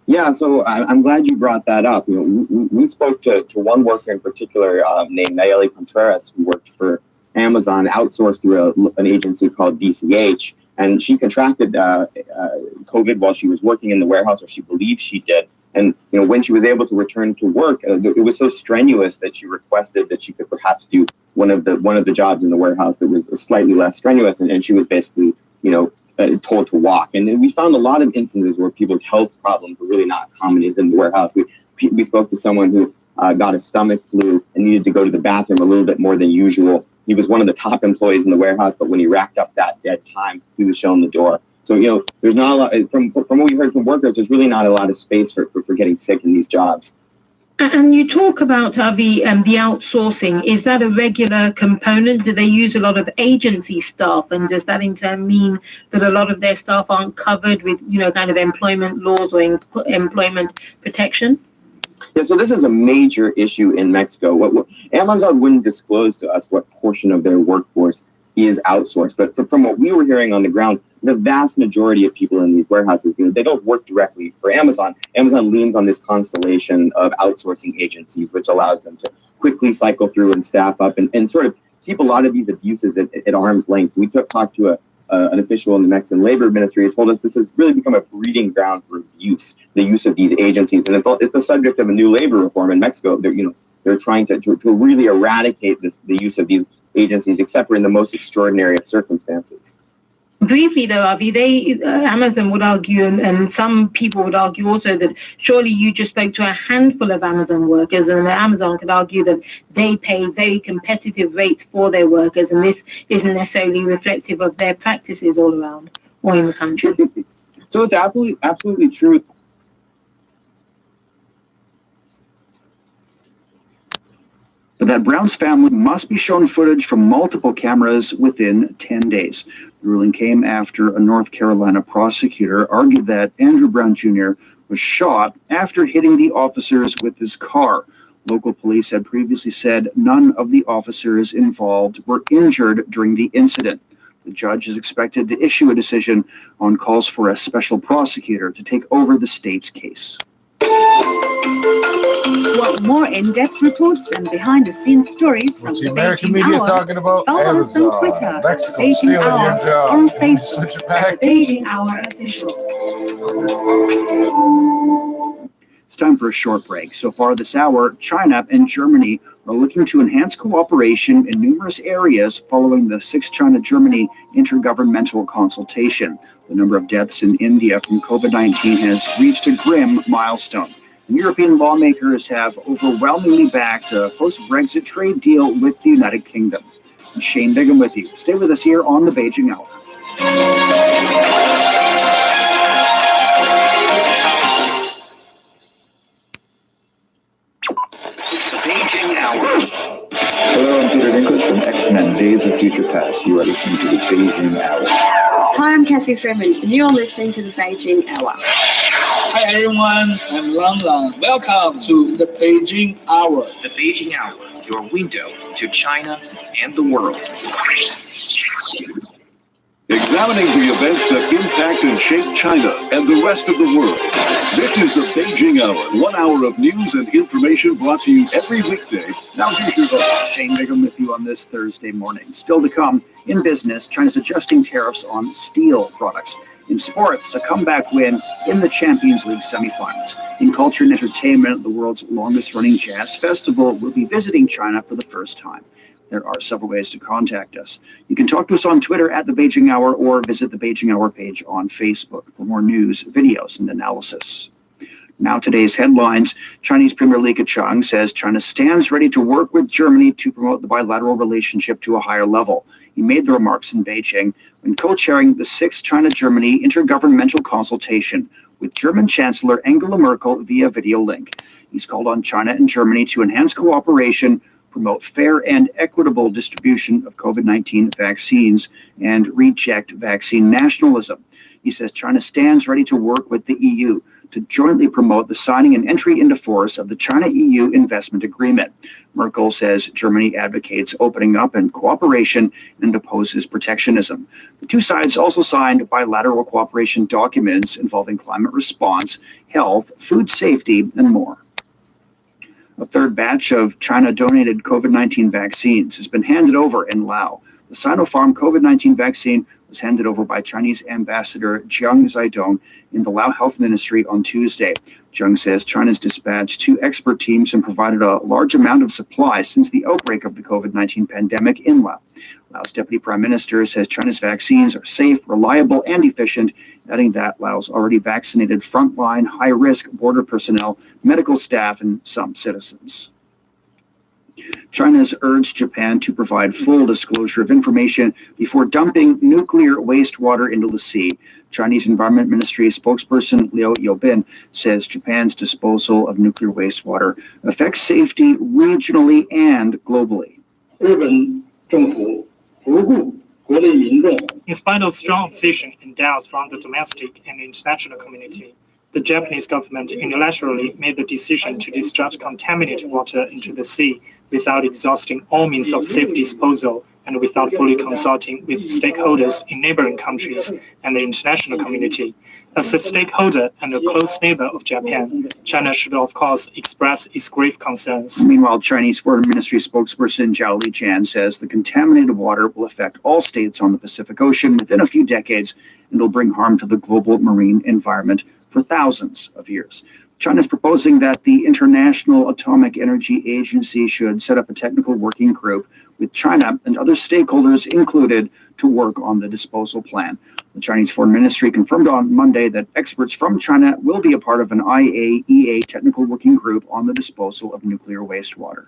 Yeah, so I'm glad you brought that up. You know, we spoke to one worker in particular named Nayeli Contreras, who worked for Amazon, outsourced through an agency called DCH, and she contracted COVID while she was working in the warehouse, or she believes she did. And you know, when she was able to return to work, it was so strenuous that she requested that she could perhaps do one of the jobs in the warehouse that was slightly less strenuous, and she was basically, you know, told to walk. And we found a lot of instances where people's health problems were really not accommodated in the warehouse. We spoke to someone who got a stomach flu and needed to go to the bathroom a little bit more than usual. He was one of the top employees in the warehouse, but when he racked up that dead time, he was shown the door. So, you know, there's not a lot, from what we heard from workers, there's really not a lot of space for getting sick in these jobs. And you talk about, Avi, the outsourcing. Is that a regular component? Do they use a lot of agency staff? And does that in turn mean that a lot of their staff aren't covered with, kind of employment laws or employment protection? Yeah, so this is a major issue in Mexico. What Amazon wouldn't disclose to us what portion of their workforce is outsourced, but from what we were hearing on the ground, the vast majority of people in these warehouses, they don't work directly for Amazon. Amazon leans on this constellation of outsourcing agencies, which allows them to quickly cycle through and staff up and sort of keep a lot of these abuses at arm's length. We talked to an official in the Mexican Labor Ministry who told us this has really become a breeding ground for abuse, the use of these agencies, and it's the subject of a new labor reform in Mexico. They're trying to really eradicate the use of these agencies, except for in the most extraordinary of circumstances. Briefly, though, Avi, Amazon would argue, and some people would argue also, that surely you just spoke to a handful of Amazon workers, and Amazon could argue that they pay very competitive rates for their workers, and this isn't necessarily reflective of their practices all around or in the country. So it's absolutely true. But that Brown's family must be shown footage from multiple cameras within 10 days. The ruling came after a North Carolina prosecutor argued that Andrew Brown Jr. was shot after hitting the officers with his car. Local police had previously said none of the officers involved were injured during the incident. The judge is expected to issue a decision on calls for a special prosecutor to take over the state's case. Want more in-depth reports and behind-the-scenes stories from the American Beijing media Hour? talking about Follow us on Twitter, Beijing Hour, on Facebook, at the Beijing Hour Official. It's time for a short break. So far this hour, China and Germany are looking to enhance cooperation in numerous areas following the 6th China-Germany intergovernmental consultation. The number of deaths in India from COVID-19 has reached a grim milestone. And European lawmakers have overwhelmingly backed a post-Brexit trade deal with the United Kingdom. And Shane Bigham with you. Stay with us here on the Beijing Hour. The Beijing Hour. Hello, I'm Peter Dinklage from X-Men Days of Future Past. You are listening to the Beijing Hour. Hi, I'm Kathy Freeman, and you're listening to the Beijing Hour. Hi everyone, I'm Lang Lang. Welcome to the Beijing Hour. The Beijing Hour, your window to China and the world. Examining the events that impact and shape China and the rest of the world. This is the Beijing Hour, 1 hour of news and information brought to you every weekday. Now here's your host, Shane Bigham, with you on this Thursday morning. Still to come, in business, China's adjusting tariffs on steel products. In sports, a comeback win in the Champions League semifinals. In culture and entertainment, the world's longest-running jazz festival will be visiting China for the first time. There are several ways to contact us. You can talk to us on Twitter at The Beijing Hour or visit the Beijing Hour page on Facebook for more news, videos, and analysis. Now today's headlines. Chinese Premier Li Keqiang says China stands ready to work with Germany to promote the bilateral relationship to a higher level. He made the remarks in Beijing when co-chairing the 6th China-Germany intergovernmental consultation with German Chancellor Angela Merkel via video link. He's called on China and Germany to enhance cooperation, promote fair and equitable distribution of COVID-19 vaccines, and reject vaccine nationalism. He says China stands ready to work with the EU to jointly promote the signing and entry into force of the China-EU Investment Agreement. Merkel says Germany advocates opening up and cooperation and opposes protectionism. The two sides also signed bilateral cooperation documents involving climate response, health, food safety, and more. A third batch of China-donated COVID-19 vaccines has been handed over in Laos. The Sinopharm COVID-19 vaccine was handed over by Chinese Ambassador Jiang Zhaidong in the Laos Health Ministry on Tuesday. Jiang says China's dispatched 2 expert teams and provided a large amount of supplies since the outbreak of the COVID-19 pandemic in Laos. Laos Deputy Prime Minister says China's vaccines are safe, reliable, and efficient, adding that Laos already vaccinated frontline, high-risk border personnel, medical staff, and some citizens. China has urged Japan to provide full disclosure of information before dumping nuclear wastewater into the sea Chinese Environment Ministry spokesperson Liu Yobin says Japan's disposal of nuclear wastewater affects safety regionally and globally. In spite of strong opposition and doubts from the domestic and international community, the Japanese government unilaterally made the decision to discharge contaminated water into the sea without exhausting all means of safe disposal and without fully consulting with stakeholders in neighboring countries and the international community. As a stakeholder and a close neighbor of Japan, China should of course express its grave concerns. Meanwhile, Chinese Foreign Ministry spokesperson Zhao Lijian says the contaminated water will affect all states on the Pacific Ocean within a few decades and will bring harm to the global marine environment for thousands of years. China is proposing that the International Atomic Energy Agency should set up a technical working group with China and other stakeholders included to work on the disposal plan. The Chinese Foreign Ministry confirmed on Monday that experts from China will be a part of an IAEA technical working group on the disposal of nuclear wastewater.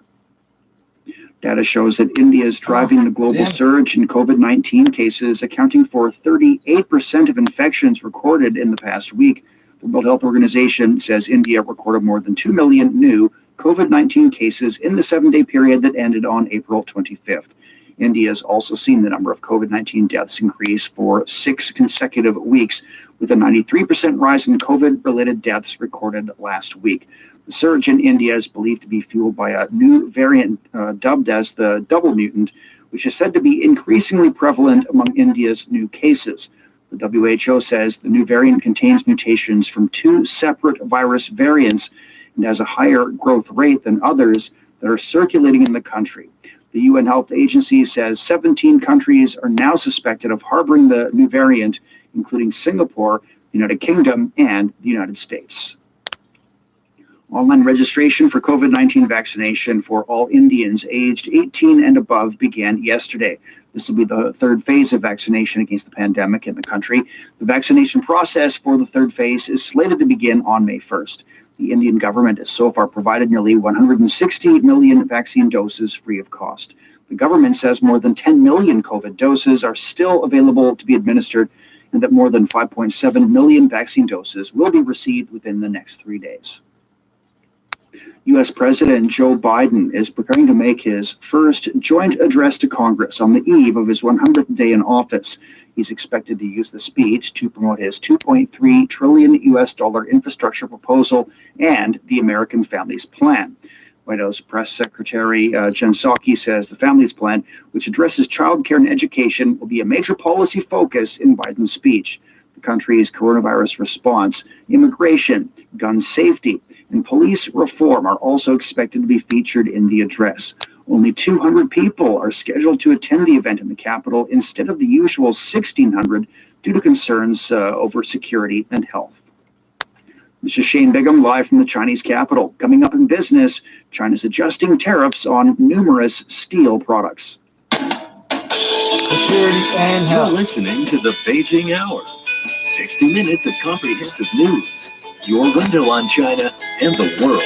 Data shows that India is driving the global surge in COVID-19 cases, accounting for 38% of infections recorded in the past week. The World Health Organization says India recorded more than 2 million new COVID-19 cases in the 7-day period that ended on April 25th. India has also seen the number of COVID-19 deaths increase for 6 consecutive weeks, with a 93% rise in COVID-related deaths recorded last week. The surge in India is believed to be fueled by a new variant dubbed as the double mutant, which is said to be increasingly prevalent among India's new cases. The WHO says the new variant contains mutations from 2 separate virus variants and has a higher growth rate than others that are circulating in the country. The UN Health Agency says 17 countries are now suspected of harboring the new variant, including Singapore, the United Kingdom, and the United States. Online registration for COVID-19 vaccination for all Indians aged 18 and above began yesterday. This will be the 3rd phase of vaccination against the pandemic in the country. The vaccination process for the 3rd phase is slated to begin on May 1st. The Indian government has so far provided nearly 160 million vaccine doses free of cost. The government says more than 10 million COVID doses are still available to be administered, and that more than 5.7 million vaccine doses will be received within the next 3 days. U.S. President Joe Biden is preparing to make his first joint address to Congress on the eve of his 100th day in office. He's expected to use the speech to promote his $2.3 trillion infrastructure proposal and the American Families Plan. White House Press Secretary Jen Psaki says the Families Plan, which addresses child care and education, will be a major policy focus in Biden's speech. The country's coronavirus response, immigration, gun safety, and police reform are also expected to be featured in the address. Only 200 people are scheduled to attend the event in the Capitol instead of the usual 1,600 due to concerns over security and health. This is Shane Bigham live from the Chinese capital. Coming up in business, China's adjusting tariffs on numerous steel products. Security and health. You're listening to the Beijing Hour. 60 minutes of comprehensive news. Your window on China and the world.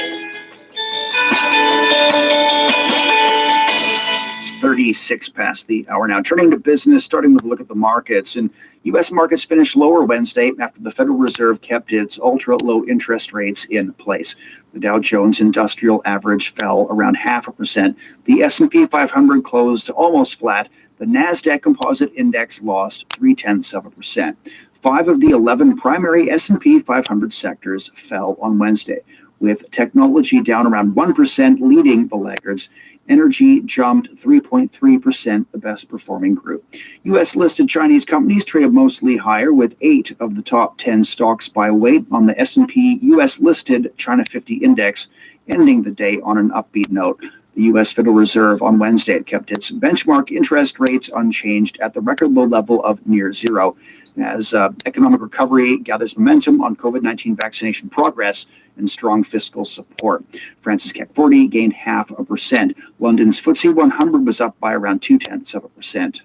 It's 36 past the hour now. Turning to business, starting with a look at the markets. And U.S. markets finished lower Wednesday after the Federal Reserve kept its ultra-low interest rates in place. The Dow Jones Industrial Average fell around 0.5%. The S&P 500 closed almost flat. The NASDAQ Composite Index lost 0.3%. 5 of the 11 primary S&P 500 sectors fell on Wednesday, with technology down around 1%, leading the laggards. Energy jumped 3.3%, the best performing group. U.S.-listed Chinese companies traded mostly higher, with 8 of the top 10 stocks by weight on the S&P U.S.-listed China 50 Index, ending the day on an upbeat note. The U.S. Federal Reserve on Wednesday kept its benchmark interest rates unchanged at the record low level of near zero, as economic recovery gathers momentum on COVID-19 vaccination progress and strong fiscal support. France's CAC 40 gained 0.5%. London's FTSE 100 was up by around 0.2%.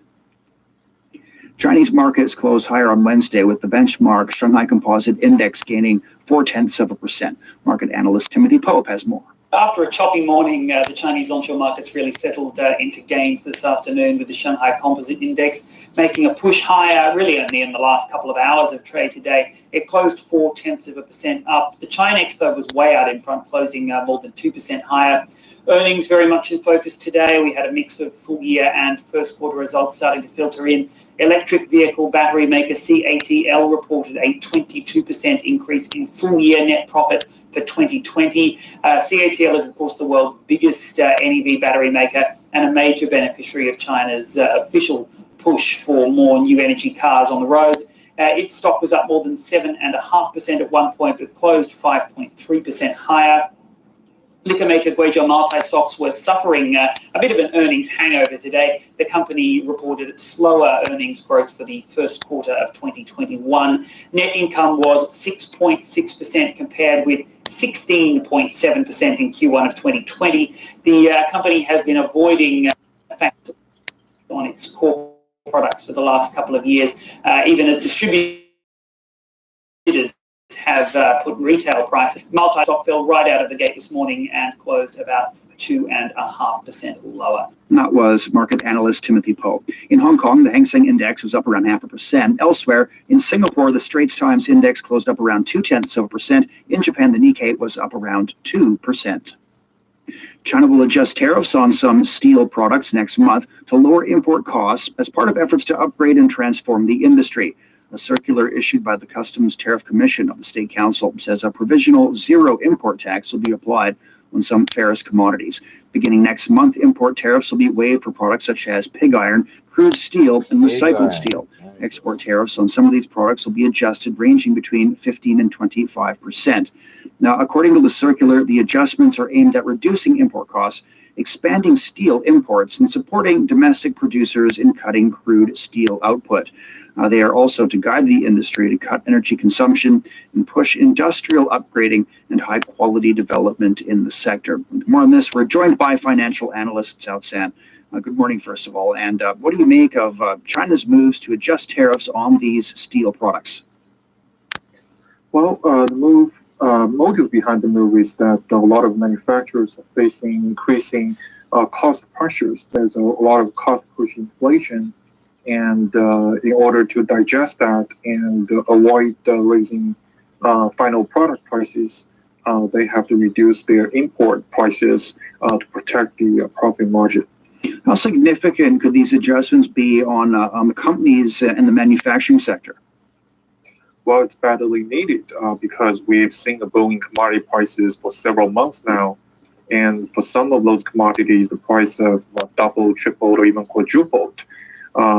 Chinese markets closed higher on Wednesday, with the benchmark Shanghai Composite Index gaining 0.4%. Market analyst Timothy Pope has more. After a choppy morning, the Chinese onshore markets really settled into gains this afternoon, with the Shanghai Composite Index making a push higher really only in the last couple of hours of trade today. It closed 0.4% up. The Chinex, though, was way out in front, closing more than 2% higher. Earnings very much in focus today. We had a mix of full year and first quarter results starting to filter in. Electric vehicle battery maker CATL reported a 22% increase in full year net profit for 2020. CATL is, of course, the world's biggest NEV battery maker and a major beneficiary of China's official push for more new energy cars on the roads. Its stock was up more than 7.5% at one point, but closed 5.3% higher. Liquor maker Guizhou Multi stocks were suffering a bit of an earnings hangover today. The company reported slower earnings growth for the first quarter of 2021. Net income was 6.6% compared with 16.7% in Q1 of 2020. The company has been avoiding factors on its core products for the last couple of years, even as distributors have put retail prices. Multi-stock fell right out of the gate this morning and closed about 2.5% lower. That was market analyst Timothy Poe. In Hong Kong, the Hang Seng Index was up around 0.5%. Elsewhere, in Singapore, the Straits Times Index closed up around 0.2%. In Japan, the Nikkei was up around 2%. China will adjust tariffs on some steel products next month to lower import costs as part of efforts to upgrade and transform the industry. A circular issued by the Customs Tariff Commission of the State Council says a provisional zero import tax will be applied on some ferrous commodities. Beginning next month, import tariffs will be waived for products such as pig iron, crude steel, and recycled steel. Export tariffs on some of these products will be adjusted, ranging between 15% and 25%. Now, according to the circular, the adjustments are aimed at reducing import costs, expanding steel imports, and supporting domestic producers in cutting crude steel output. They are also to guide the industry to cut energy consumption and push industrial upgrading and high-quality development in the sector. More on this, we're joined by financial analyst Cao San. Good morning, first of all. And what do you make of China's moves to adjust tariffs on these steel products? Well, the motive behind the move is that a lot of manufacturers are facing increasing cost pressures. There's a lot of cost-push inflation. And in order to digest that and avoid raising final product prices, they have to reduce their import prices to protect the profit margin. How significant could these adjustments be on the companies in the manufacturing sector? Well, it's badly needed because we've seen the booming commodity prices for several months now. And for some of those commodities, the price have doubled, tripled, or even quadrupled.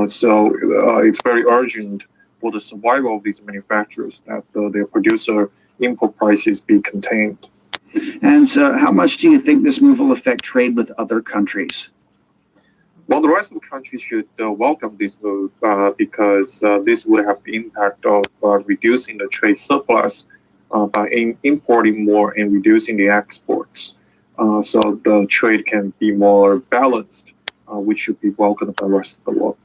So it's very urgent for the survival of these manufacturers that their producer import prices be contained. And how much do you think this move will affect trade with other countries? Well, the rest of the countries should welcome this move because this would have the impact of reducing the trade surplus by importing more and reducing the exports. So the trade can be more balanced, which should be welcomed by the rest of the world.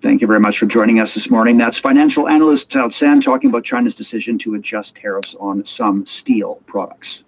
Thank you very much for joining us this morning. That's financial analyst Cao San talking about China's decision to adjust tariffs on some steel products.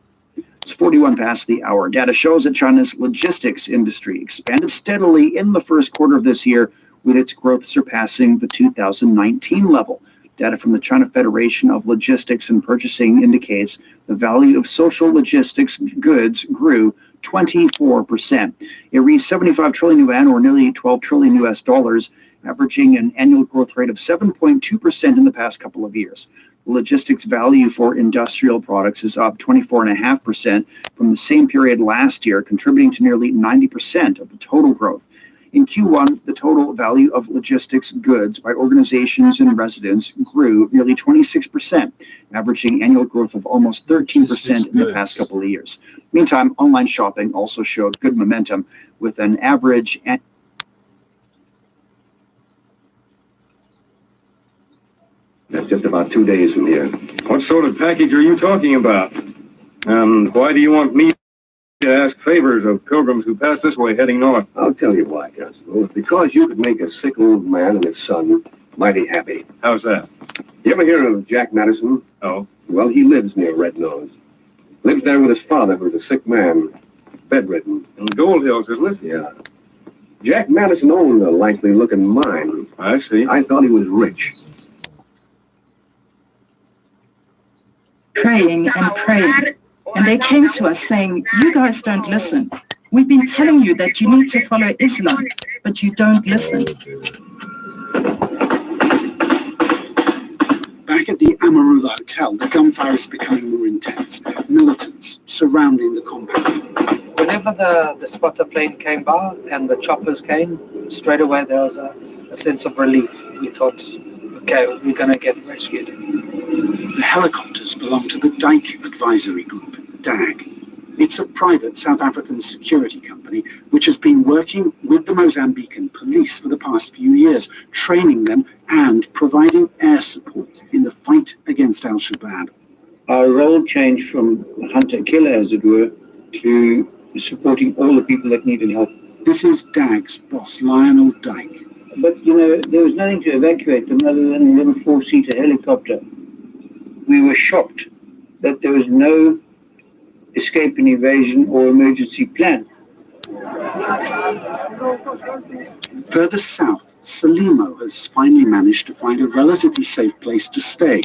It's 41 past the hour. Data shows that China's logistics industry expanded steadily in the first quarter of this year, with its growth surpassing the 2019 level. Data from the China Federation of Logistics and Purchasing indicates the value of social logistics goods grew 24%. It reached 75 trillion yuan, or nearly $12 trillion US dollars, averaging an annual growth rate of 7.2% in the past couple of years. The logistics value for industrial products is up 24.5% from the same period last year, contributing to nearly 90% of the total growth. In Q1, the total value of logistics goods by organizations and residents grew nearly 26%, averaging annual growth of almost 13% in the past couple of years. Meantime, online shopping also showed good momentum, with an average That's just about 2 days from here. What sort of package are you talking about? Why do you want me to ask favors of pilgrims who pass this way heading north? I'll tell you why, Constable. It's because you could make a sick old man and his son mighty happy. How's that? You ever hear of Jack Madison? Oh. Well, he lives near Red Nose. Lives there with his father, who's a sick man. bedridden. In Gold Hills, isn't it? Yeah. Jack Madison owned a likely-looking mine. I see. I thought he was rich. Praying and praying. And they came to us saying, you guys don't listen. We've been telling you that you need to follow Islam, but you don't listen. Back at the Amarula Hotel, the gunfire is becoming more intense. Militants surrounding the compound. Whenever the spotter plane came by and the choppers came, straight away there was a sense of relief. We thought, okay, we're going to get rescued. The helicopters belong to the Dyke Advisory Group, DAG. It's a private South African security company which has been working with the Mozambican police for the past few years, training them and providing air support in the fight against Al-Shabaab. Our role changed from hunter-killer, as it were, to supporting all the people that needed help. This is DAG's boss, Lionel Dyke. But, you know, there was nothing to evacuate them other than a little four-seater helicopter. We were shocked that there was no escape and evasion or emergency plan. Further south, Salimo has finally managed to find a relatively safe place to stay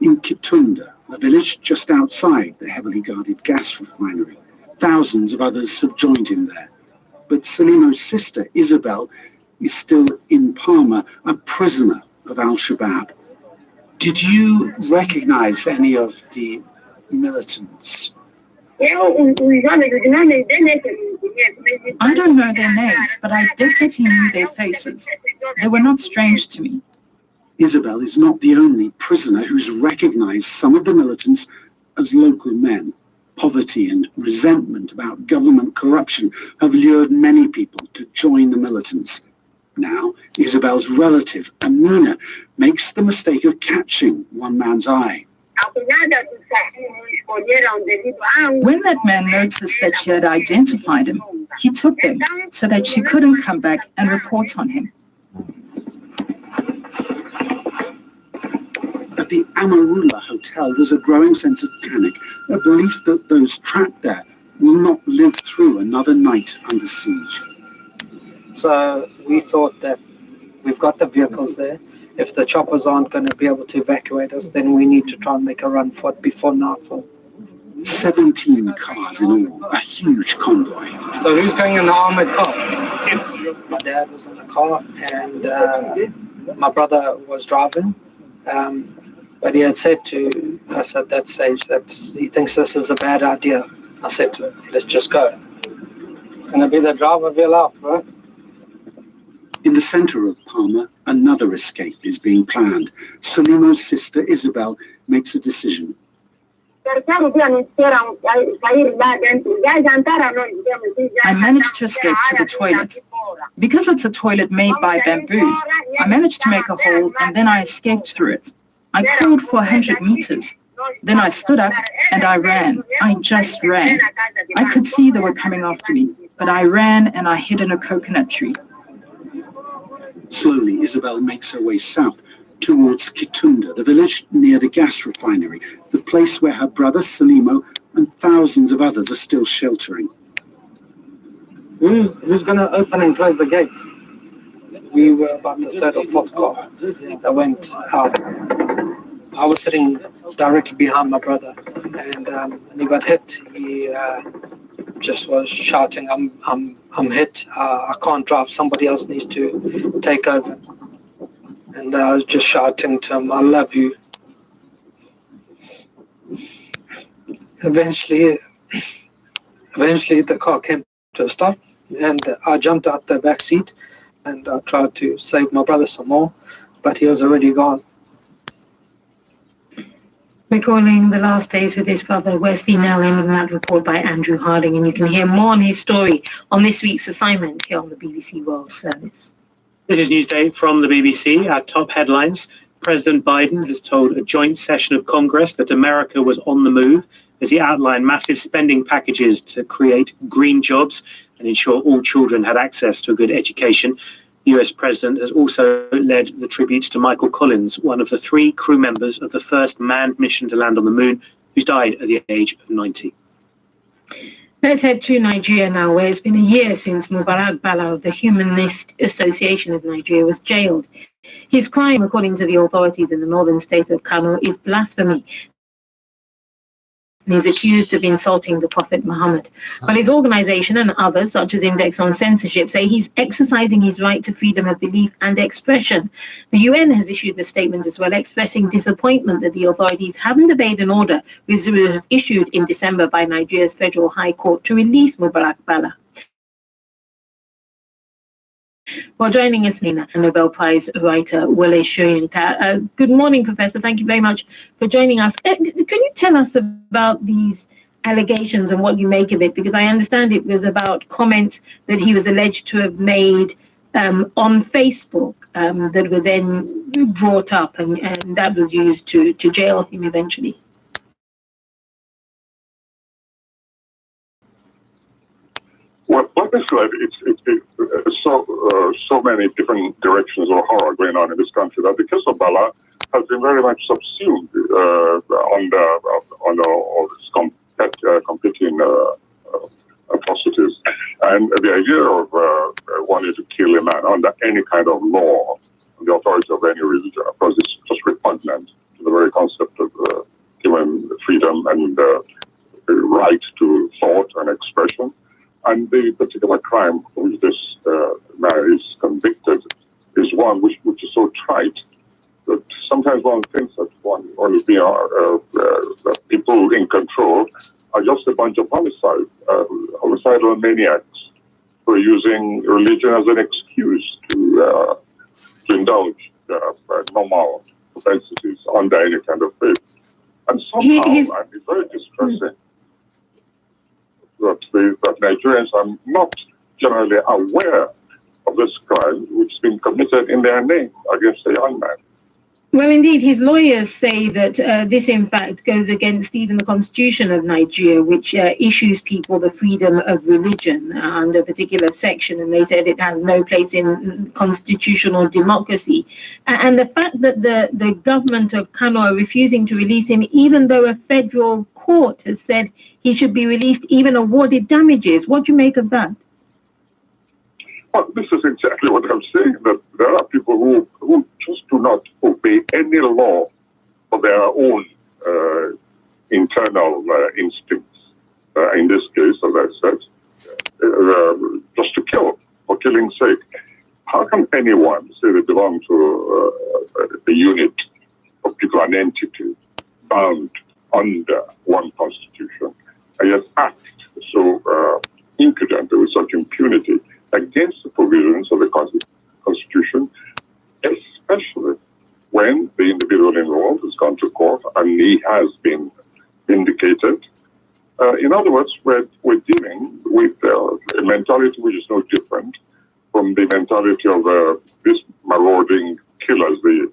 in Kitunda, a village just outside the heavily guarded gas refinery. Thousands of others have joined him there. But Salimo's sister, Isabel, is still in Palma, a prisoner of Al-Shabaab. Did you recognize any of the militants? I don't know their names, but I definitely knew their faces. They were not strange to me. Isabel is not the only prisoner who's recognized some of the militants as local men. Poverty and resentment about government corruption have lured many people to join the militants. Now, Isabel's relative, Amina, makes the mistake of catching one man's eye. When that man noticed that she had identified him, he took them so that she couldn't come back and report on him. At the Amarula Hotel, there's a growing sense of panic, a belief that those trapped there will not live through another night under siege. So we thought that we've got the vehicles there. If the choppers aren't going to be able to evacuate us, then we need to try and make a run for it before nightfall. 17 cars in all, a huge convoy. So who's going in the armored car? My dad was in the car and my brother was driving. But he had said to us at that stage that he thinks this is a bad idea. I said to him, let's just go. It's going to be the driver of your life, right? In the center of Palma, another escape is being planned. Salimo's sister, Isabel, makes a decision. I managed to escape to the toilet. Because it's a toilet made by bamboo, I managed to make a hole and then I escaped through it. I crawled for 100 meters. Then I stood up and I ran. I just ran. I could see they were coming after me, but I ran and I hid in a coconut tree. Slowly, Isabel makes her way south towards Kitunda, the village near the gas refinery, the place where her brother Salimo and thousands of others are still sheltering. Who's going to open and close the gates? We were about the third or fourth car that went out. I was sitting directly behind my brother, and when he got hit, he just was shouting, I'm hit, I can't drive, somebody else needs to take over. And I was just shouting to him, I love you. Eventually the car came to a stop, and I jumped out the back seat and I tried to save my brother some more, but he was already gone. Recalling the last days with his brother, Wesley Nellen, in that report by Andrew Harding, and you can hear more on his story on this week's assignment here on the BBC World Service. This is Newsday from the BBC. Our top headlines. President Biden has told a joint session of Congress that America was on the move as he outlined massive spending packages to create green jobs and ensure all children had access to a good education. The US president has also led the tributes to Michael Collins, one of the 3 crew members of the first manned mission to land on the moon, who's died at the age of 90. Let's head to Nigeria now, where it's been a year since Mubarak Bala of the Humanist Association of Nigeria was jailed. His crime, according to the authorities in the northern state of Kano, is blasphemy. And he's accused of insulting the Prophet Muhammad. But his organization and others, such as Index on Censorship, say he's exercising his right to freedom of belief and expression. The UN has issued a statement as well, expressing disappointment that the authorities haven't obeyed an order which was issued in December by Nigeria's Federal High Court to release Mubarak Bala. Well, joining us, Nina, Nobel Prize writer Wole Soyinka. Good morning, Professor. Thank you very much for joining us. Can you tell us about these allegations and what you make of it? Because I understand it was about comments that he was alleged to have made on Facebook that were then brought up, and that was used to jail him eventually. Well, like I said, it's so many different directions of horror going on in this country that the case of Bala has been very much subsumed under all these competing atrocities. And the idea of wanting to kill a man under any kind of law, the authority of any religion, of course, is just repugnant to the very concept of human freedom and the right to thought and expression. And the particular crime for which this man is convicted is one which is so trite that sometimes one thinks that that people in control are just a bunch of homicidal maniacs who are using religion as an excuse to indulge normal propensities under any kind of faith. And somehow, and it's very distressing, that Nigerians are not generally aware of this crime which has been committed in their name against a young man. Well, indeed, his lawyers say that this, in fact, goes against even the Constitution of Nigeria, which issues people the freedom of religion under a particular section, and they said it has no place in constitutional democracy. And the fact that the government of Kano are refusing to release him, even though a federal court has said he should be released, even awarded damages. What do you make of that? Well, this is exactly what I'm saying, that there are people who just do not obey any law for their own internal instincts. In this case, as I said, just to kill, for killing's sake. How can anyone say they belong to a unit of people, an entity, bound under one constitution, and yet act so impudently with such impunity against the provisions of the Constitution, especially when the individual involved has gone to court and he has been vindicated? In other words, we're dealing with a mentality which is no different from the mentality of these marauding killers, the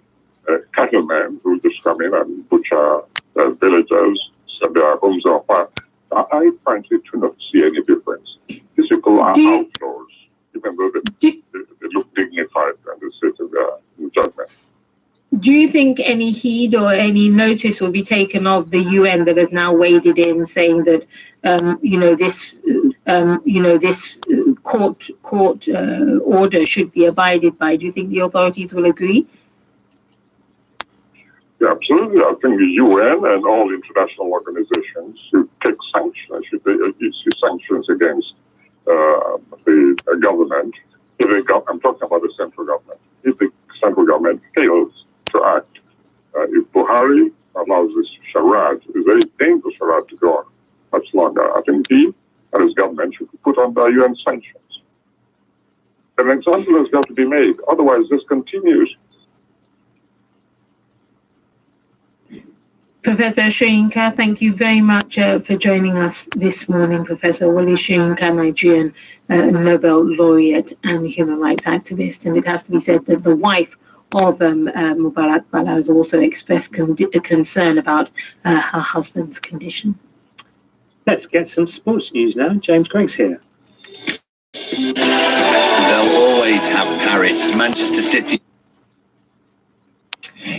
cattlemen who just come in and butcher villagers, set their homes on fire. I frankly do not see any difference. These people are outlaws, even though they look dignified and they sit in their judgment. Do you think any heed or any notice will be taken of the UN that has now waded in, saying that this court order should be abided by? Do you think the authorities will agree? Yeah, absolutely. I think the UN and all international organizations should take sanctions, should issue sanctions against the government. I'm talking about the central government. If the central government fails to act, if Buhari allows this charade, a very dangerous charade to go on much longer, I think he and his government should be put under UN sanctions. An example has got to be made, otherwise this continues. Professor Soyinka, thank you very much for joining us this morning. Professor Wole Soyinka, Nigerian Nobel laureate and human rights activist. And it has to be said that the wife of Mubarak Bala has also expressed concern about her husband's condition. Let's get some sports news now. James Gregg's here. They'll always have Paris, Manchester City.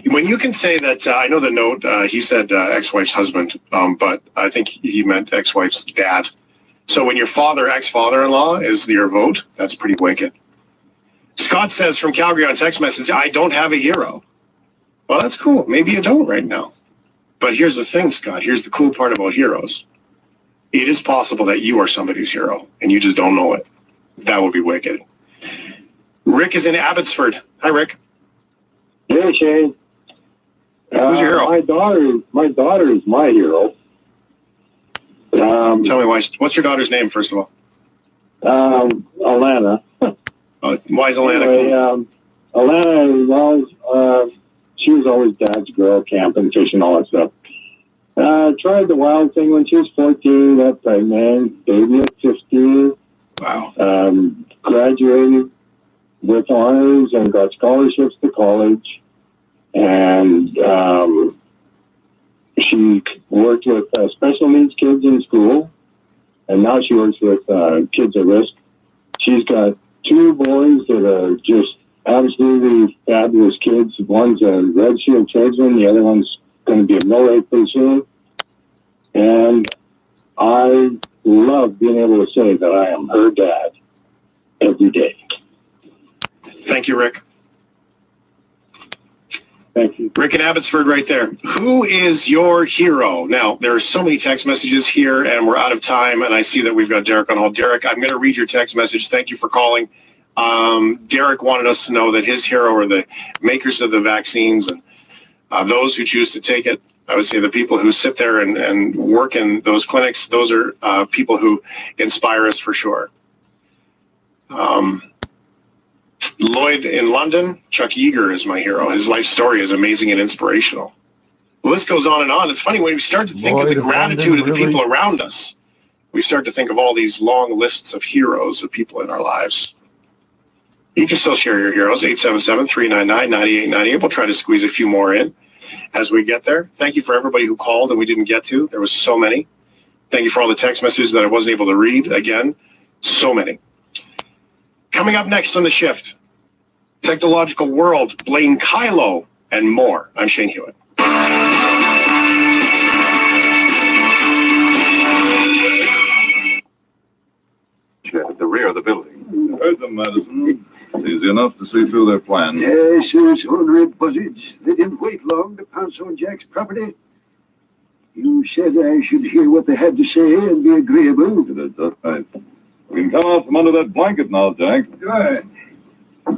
When you can say that, I know the note, he said ex-wife's husband, but I think he meant ex-wife's dad. So when your ex-father-in-law is your vote, that's pretty wicked. Scott says from Calgary on text message, I don't have a hero. Well, that's cool. Maybe you don't right now. But here's the thing, Scott. Here's the cool part about heroes. It is possible that you are somebody's hero, and you just don't know it. That would be wicked. Rick is in Abbotsford. Hi, Rick. Hey, Shane. Who's your hero? My daughter is my hero. Tell me why. What's your daughter's name, first of all? Alana. Why is Alana anyway, cool? Alana, she was always dad's girl, camping, fishing, all that stuff. Tried the wild thing when she was 14, got pregnant, baby at 15. Wow. Graduated with honors and got scholarships to college. And she worked with special needs kids in school. And now she works with kids at risk. She's got 2 boys that are just absolutely fabulous kids. One's a Red Shield tradesman, the other one's going to be a millwright pretty soon. And I love being able to say that I am her dad every day. Thank you, Rick. Thank you. Rick in Abbotsford right there. Who is your hero? Now, there are so many text messages here, and we're out of time, and I see that we've got Derek on hold. Derek, I'm going to read your text message. Thank you for calling. Derek wanted us to know that his hero are the makers of the vaccines and those who choose to take it. I would say the people who sit there and work in those clinics, those are people who inspire us for sure. Lloyd in London, Chuck Yeager is my hero. His life story is amazing and inspirational. The list goes on and on. It's funny when we start to think of the gratitude of the people around us, we start to think of all these long lists of heroes of people in our lives. You can still share your heroes, 877-399-9898. We'll try to squeeze a few more in as we get there. Thank you for everybody who called and we didn't get to. There was so many. Thank you for all the text messages that I wasn't able to read. Again, so many. Coming up next on the shift, technological world, Blaine Kylo, and more. I'm Shane Hewitt. At the rear of the building. Heard them, Madison. Easy enough to see through their plan. Yes, it's Honorable Buzzards. They didn't wait long to pounce on Jack's property. You said I should hear what they had to say and be agreeable. That's right. We can come out from under that blanket now, Jack. Good.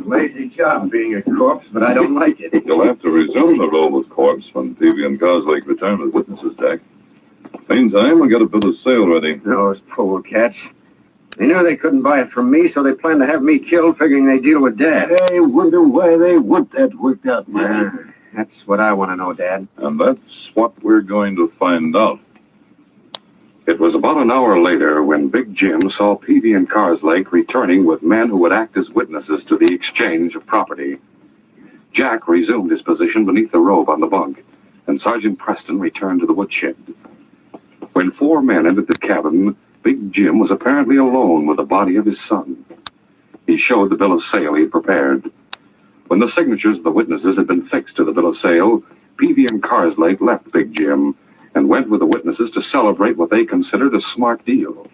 Lazy job being a corpse, but I don't like it. You'll have to resume the role of corpse when Peavy and Carslake return as witnesses, Jack. Meantime, we'll get a bill of sale ready. Those poor cats. They knew they couldn't buy it from me, so they planned to have me killed, figuring they'd deal with Dad. I wonder why they want that worked out, man. That's what I want to know, Dad. And that's what we're going to find out. It was about an hour later when Big Jim saw Peavy and Carslake returning with men who would act as witnesses to the exchange of property. Jack resumed his position beneath the robe on the bunk, and Sergeant Preston returned to the woodshed. When 4 men entered the cabin, Big Jim was apparently alone with the body of his son. He showed the bill of sale he had prepared. When the signatures of the witnesses had been fixed to the bill of sale, Peavy and Carslake left Big Jim and went with the witnesses to celebrate what they considered a smart deal.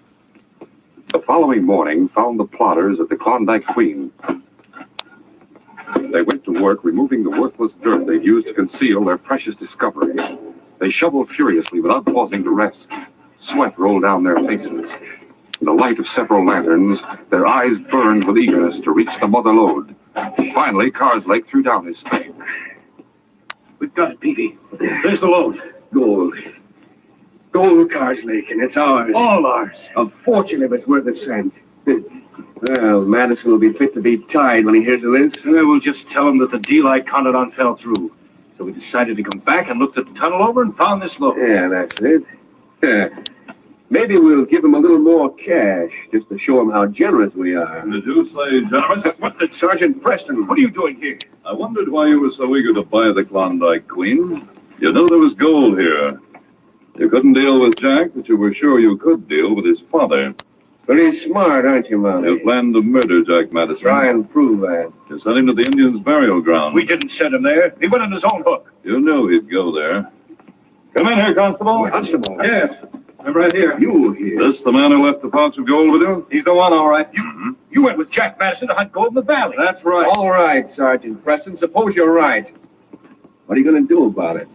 The following morning found the plotters at the Klondike Queen. They went to work removing the worthless dirt they'd used to conceal their precious discovery. They shoveled furiously without pausing to rest. Sweat rolled down their faces. In the light of several lanterns, their eyes burned with eagerness to reach the mother lode. Finally, Carslake threw down his spade. We've got it, Peavy. There's the load. Gold. Gold, Carslake, and it's ours. All ours. A fortune if it's worth a cent. Well, Madison will be fit to be tied when he hears of this. We'll just tell him that the deal I counted on fell through. So we decided to come back and looked at the tunnel over and found this load. Yeah, that's it. Maybe we'll give him a little more cash, just to show him how generous we are. Did you say generous? What the Sergeant Preston? What are you doing here? I wondered why you were so eager to buy the Klondike Queen. You knew there was gold here. You couldn't deal with Jack, but you were sure you could deal with his father. Pretty smart, aren't you, Mom? You planned to murder Jack Madison. Try and prove that. You sent him to the Indians' burial ground. We didn't send him there. He went on his own hook. You knew he'd go there. Come in here, Constable. Constable? Yes. I'm right here. You here? This the man who left the pouch of gold with you? He's the one, all right. You went with Jack Madison to hunt gold in the valley. That's right. All right, Sergeant Preston. Suppose you're right. What are you going to do about it?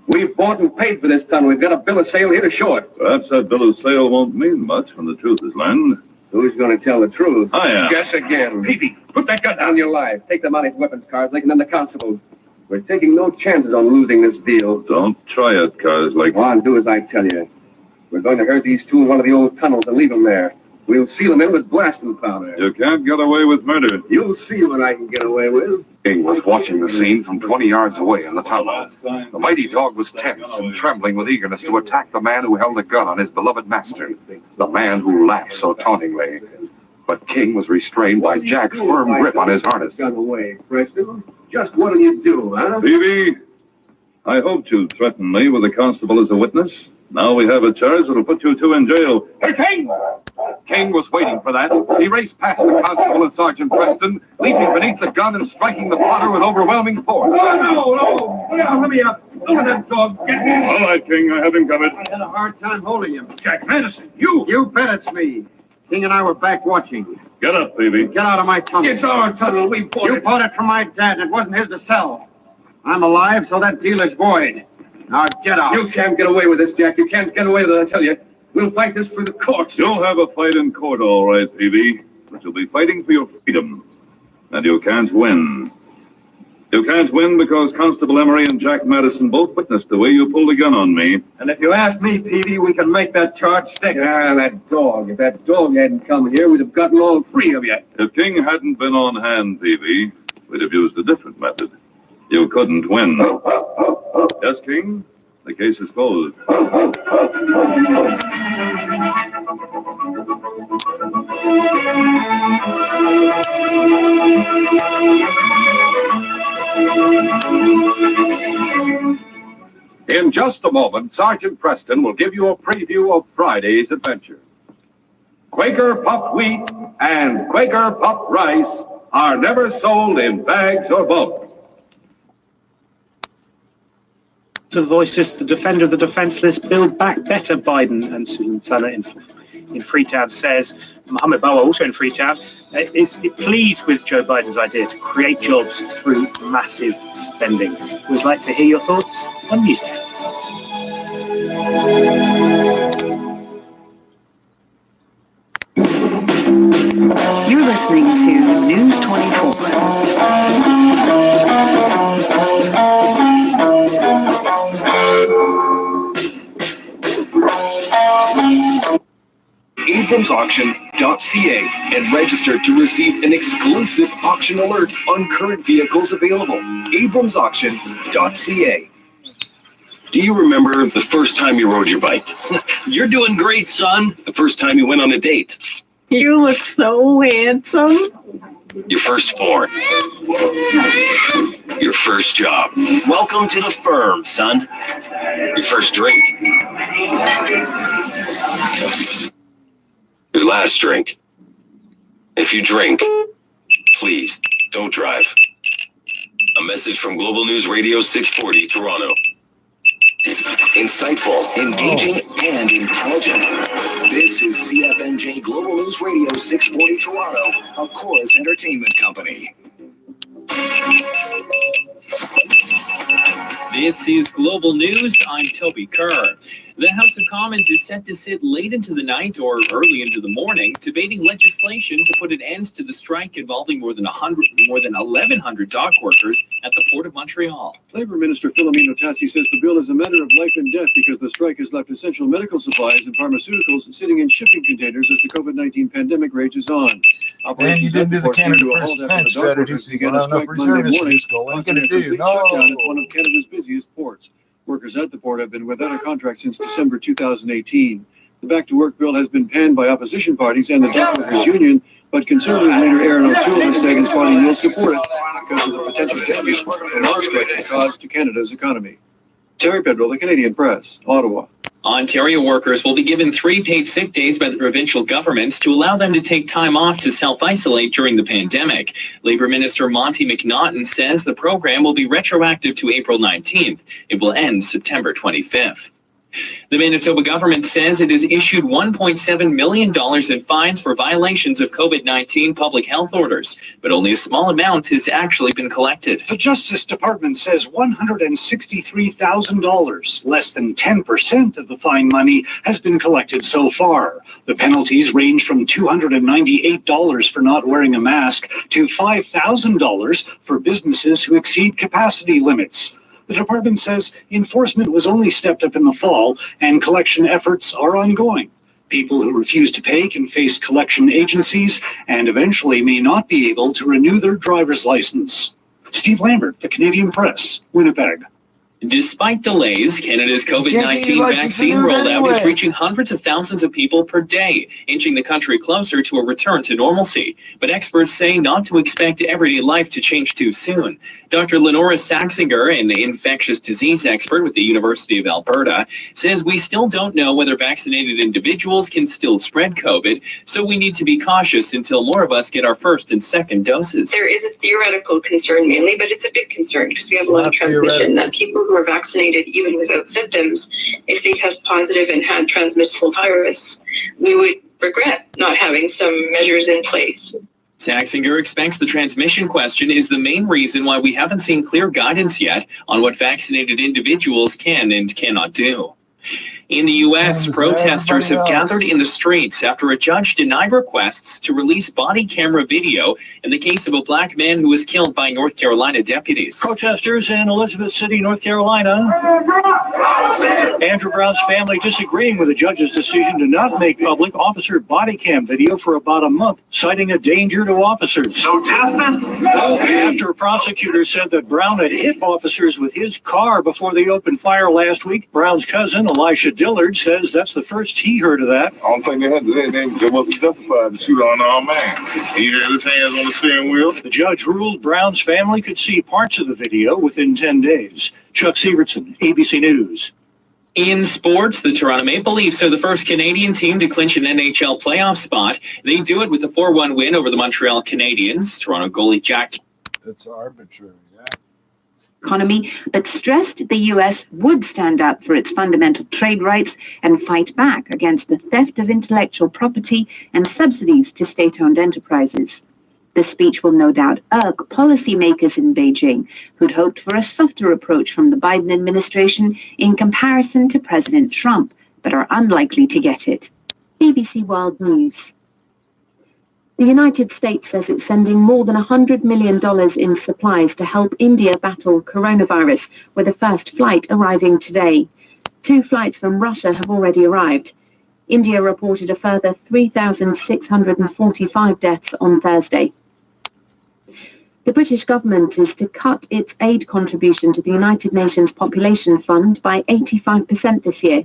We've bought and paid for this tunnel. We've got a bill of sale here to show it. Perhaps that bill of sale won't mean much when the truth is learned. Who's going to tell the truth? I am. Guess again. Peavy, put that gun Down your life. Take the money for weapons, Carslake, and then the constable. We're taking no chances on losing this deal. Don't try it, Carslake. Go on, do as I tell you. We're going to herd these two in one of the old tunnels and leave them there. We'll seal them in with blasting powder. You can't get away with murder. You'll see what I can get away with. King was watching the scene from 20 yards away in the tunnel. The mighty dog was tense and trembling with eagerness to attack the man who held a gun on his beloved master, the man who laughed so tauntingly. But King was restrained by Jack's firm grip on his harness. Gun away, Preston. Just what'll you do, huh? Peavy, I hoped you'd threaten me with the constable as a witness. Now we have a charge that'll put you two in jail. Hey, King! King was waiting for that. He raced past the constable and Sergeant Preston, leaping beneath the gun and striking the plotter with overwhelming force. No! Let me up. Look at that dog. Get me. All right, King, I have him covered. I had a hard time holding him. Jack Madison, you! You bet it's me. King and I were back watching. Get up, Peavy. Get out of my tunnel. It's our tunnel. We bought it. You bought it from my dad. It wasn't his to sell. I'm alive, so that deal is void. Now get out. You can't get away with this, Jack. You can't get away with it, I tell you. We'll fight this through the courts. You'll have a fight in court, all right, Peavy. But you'll be fighting for your freedom. And you can't win. You can't win because Constable Emery and Jack Madison both witnessed the way you pulled a gun on me. And if you ask me, Peavy, we can make that charge stick. Ah, that dog. If that dog hadn't come here, we'd have gotten all three of you. If King hadn't been on hand, Peavy, we'd have used a different method. You couldn't win. Yes, King? The case is closed. In just a moment, Sergeant Preston will give you a preview of Friday's adventure. Quaker puffed wheat and Quaker puffed rice are never sold in bags or bulk. To the voices, the defender of the defenseless, Build Back Better Biden, and Susan Sana in Freetown says, Mohammed Bawa, also in Freetown, is pleased with Joe Biden's idea to create jobs through massive spending. Would like to hear your thoughts on Newsday. You're listening to News 24. abramsauction.ca and register to receive an exclusive auction alert on current vehicles available. abramsauction.ca. Do you remember the first time you rode your bike? You're doing great, son. The first time you went on a date. You look so handsome. Your firstborn. Your first job. Welcome to the firm, son. Your first drink. Your last drink. If you drink, please don't drive. A message from Global News Radio 640 Toronto. Insightful, engaging, and intelligent. This is CFNJ Global News Radio 640 Toronto, a Chorus Entertainment company. This is Global News. I'm Toby Kerr. The House of Commons is set to sit late into the night or early into the morning, debating legislation to put an end to the strike involving more than 1,100 dock workers at the Port of Montreal. Labour Minister Philomena Tassi says the bill is a matter of life and death because the strike has left essential medical supplies and pharmaceuticals sitting in shipping containers as the COVID-19 pandemic rages on. And you didn't do the Canada First Defense strategy, so you got enough reservists to just go. What are you going to do? No. Shutdown at one of Canada's busiest ports. Workers at the port have been without a contract since December 2018. The back-to-work bill has been panned by opposition parties and the dock workers union, but Conservative leader Aaron O'Toole has said his party will support it because of the potential damage a long strike can cause to Canada's economy. Terry Pedro, the Canadian Press, Ottawa. Ontario workers will be given 3 paid sick days by the provincial governments to allow them to take time off to self-isolate during the pandemic. Labour Minister Monty McNaughton says the program will be retroactive to April 19th. It will end September 25th. The Manitoba government says it has issued $1.7 million in fines for violations of COVID-19 public health orders, but only a small amount has actually been collected. The Justice Department says $163,000, less than 10% of the fine money, has been collected so far. The penalties range from $298 for not wearing a mask to $5,000 for businesses who exceed capacity limits. The department says enforcement was only stepped up in the fall and collection efforts are ongoing. People who refuse to pay can face collection agencies and eventually may not be able to renew their driver's license. Steve Lambert, The Canadian Press, Winnipeg. Despite delays, Canada's COVID-19 vaccine rollout is reaching hundreds of thousands of people per day, inching the country closer to a return to normalcy. But experts say not to expect everyday life to change too soon. Dr. Lenora Saxinger, an infectious disease expert with the University of Alberta, says we still don't know whether vaccinated individuals can still spread COVID, so we need to be cautious until more of us get our first and second doses. There is a theoretical concern mainly, but it's a big concern because we have a lot of transmission that people who are vaccinated, even without symptoms, if they test positive and had transmissible virus, we would regret not having some measures in place. Saxinger expects the transmission question is the main reason why we haven't seen clear guidance yet on what vaccinated individuals can and cannot do. In the U.S., protesters have gathered in the streets after a judge denied requests to release body camera video in the case of a black man who was killed by North Carolina deputies. Protesters in Elizabeth City, North Carolina. Andrew Brown's family disagreeing with the judge's decision to not make public officer body cam video for about a month, citing a danger to officers. No testing? After prosecutors said that Brown had hit officers with his car before they opened fire last week, Brown's cousin, Elisha Dillard, says that's the first he heard of that. I don't think they wasn't justified to shoot on our man. He had his hands on the steering wheel. The judge ruled Brown's family could see parts of the video within 10 days. Chuck Severson, ABC News. In sports, the Toronto Maple Leafs are the first Canadian team to clinch an NHL playoff spot. They do it with a 4-1 win over the Montreal Canadiens. Toronto goalie Jack. That's arbitrary, yeah. Economy, but stressed the U.S. would stand up for its fundamental trade rights and fight back against the theft of intellectual property and subsidies to state-owned enterprises. The speech will no doubt irk policymakers in Beijing, who'd hoped for a softer approach from the Biden administration in comparison to President Trump, but are unlikely to get it. BBC World News. The United States says it's sending more than $100 million in supplies to help India battle coronavirus, with the first flight arriving today. 2 flights from Russia have already arrived. India reported a further 3,645 deaths on Thursday. The British government is to cut its aid contribution to the United Nations Population Fund by 85% this year.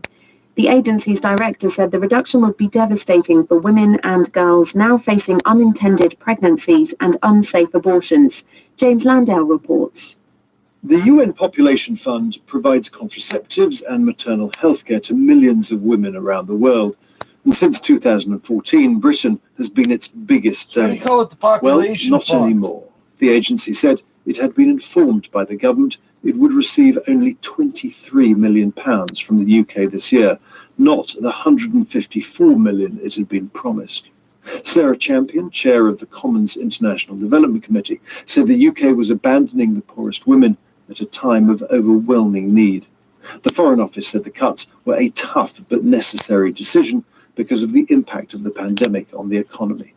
The agency's director said the reduction would be devastating for women and girls now facing unintended pregnancies and unsafe abortions. James Landau reports. The UN Population Fund provides contraceptives and maternal health care to millions of women around the world. And since 2014, Britain has been its biggest donor. Well, not anymore. The agency said it had been informed by the government it would receive only £23 million from the UK this year, not the £154 million it had been promised. Sarah Champion, chair of the Commons International Development Committee, said the UK was abandoning the poorest women at a time of overwhelming need. The Foreign Office said the cuts were a tough but necessary decision because of the impact of the pandemic on the economy.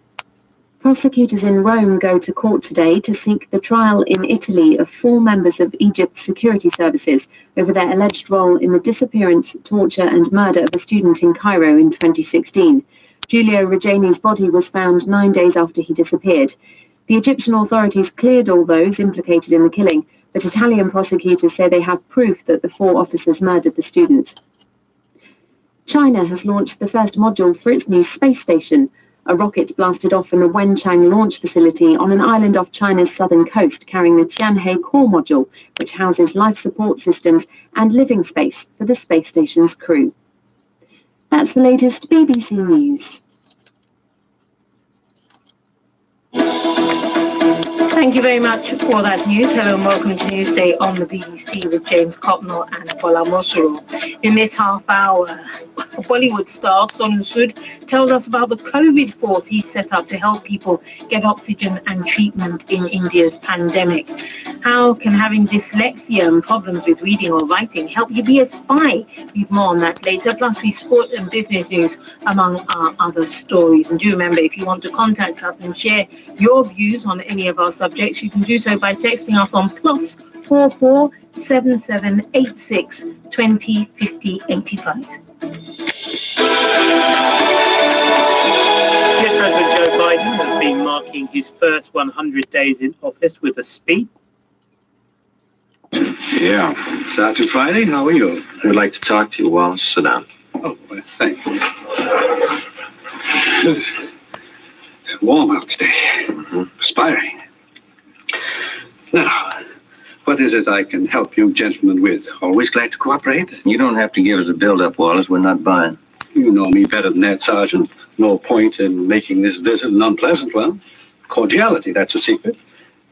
Prosecutors in Rome go to court today to seek the trial in Italy of 4 members of Egypt's security services over their alleged role in the disappearance, torture and murder of a student in Cairo in 2016. Giulio Reggiani's body was found 9 days after he disappeared. The Egyptian authorities cleared all those implicated in the killing, but Italian prosecutors say they have proof that the 4 officers murdered the student. China has launched the first module for its new space station. A rocket blasted off from the Wenchang launch facility on an island off China's southern coast, carrying the Tianhe core module, which houses life support systems and living space for the space station's crew. That's the latest BBC News. Thank you. Thank you very much for that news. Hello and welcome to Newsday on the BBC with James Copnell and Bola Mosuru. In this half hour, Bollywood star Sonu Sood tells us about the COVID force he set up to help people get oxygen and treatment in India's pandemic. How can having dyslexia and problems with reading or writing help you be a spy? We've more on that later, plus we sport and business news among our other stories. And do remember, if you want to contact us and share your views on any of our subjects, you can do so by texting us on +44 7786 20 50 85. US President Joe Biden has been marking his first 100 days in office with a speech. Yeah. Sergeant Friday, how are you? We'd like to talk to you, Wallace. Sit down. Oh, well, thank you. It's warm out today. Perspiring. Now, what is it I can help you gentlemen with? Always glad to cooperate. You don't have to give us a build-up, Wallace. We're not buying. You know me better than that, Sergeant. No point in making this visit an unpleasant one. Cordiality, that's a secret.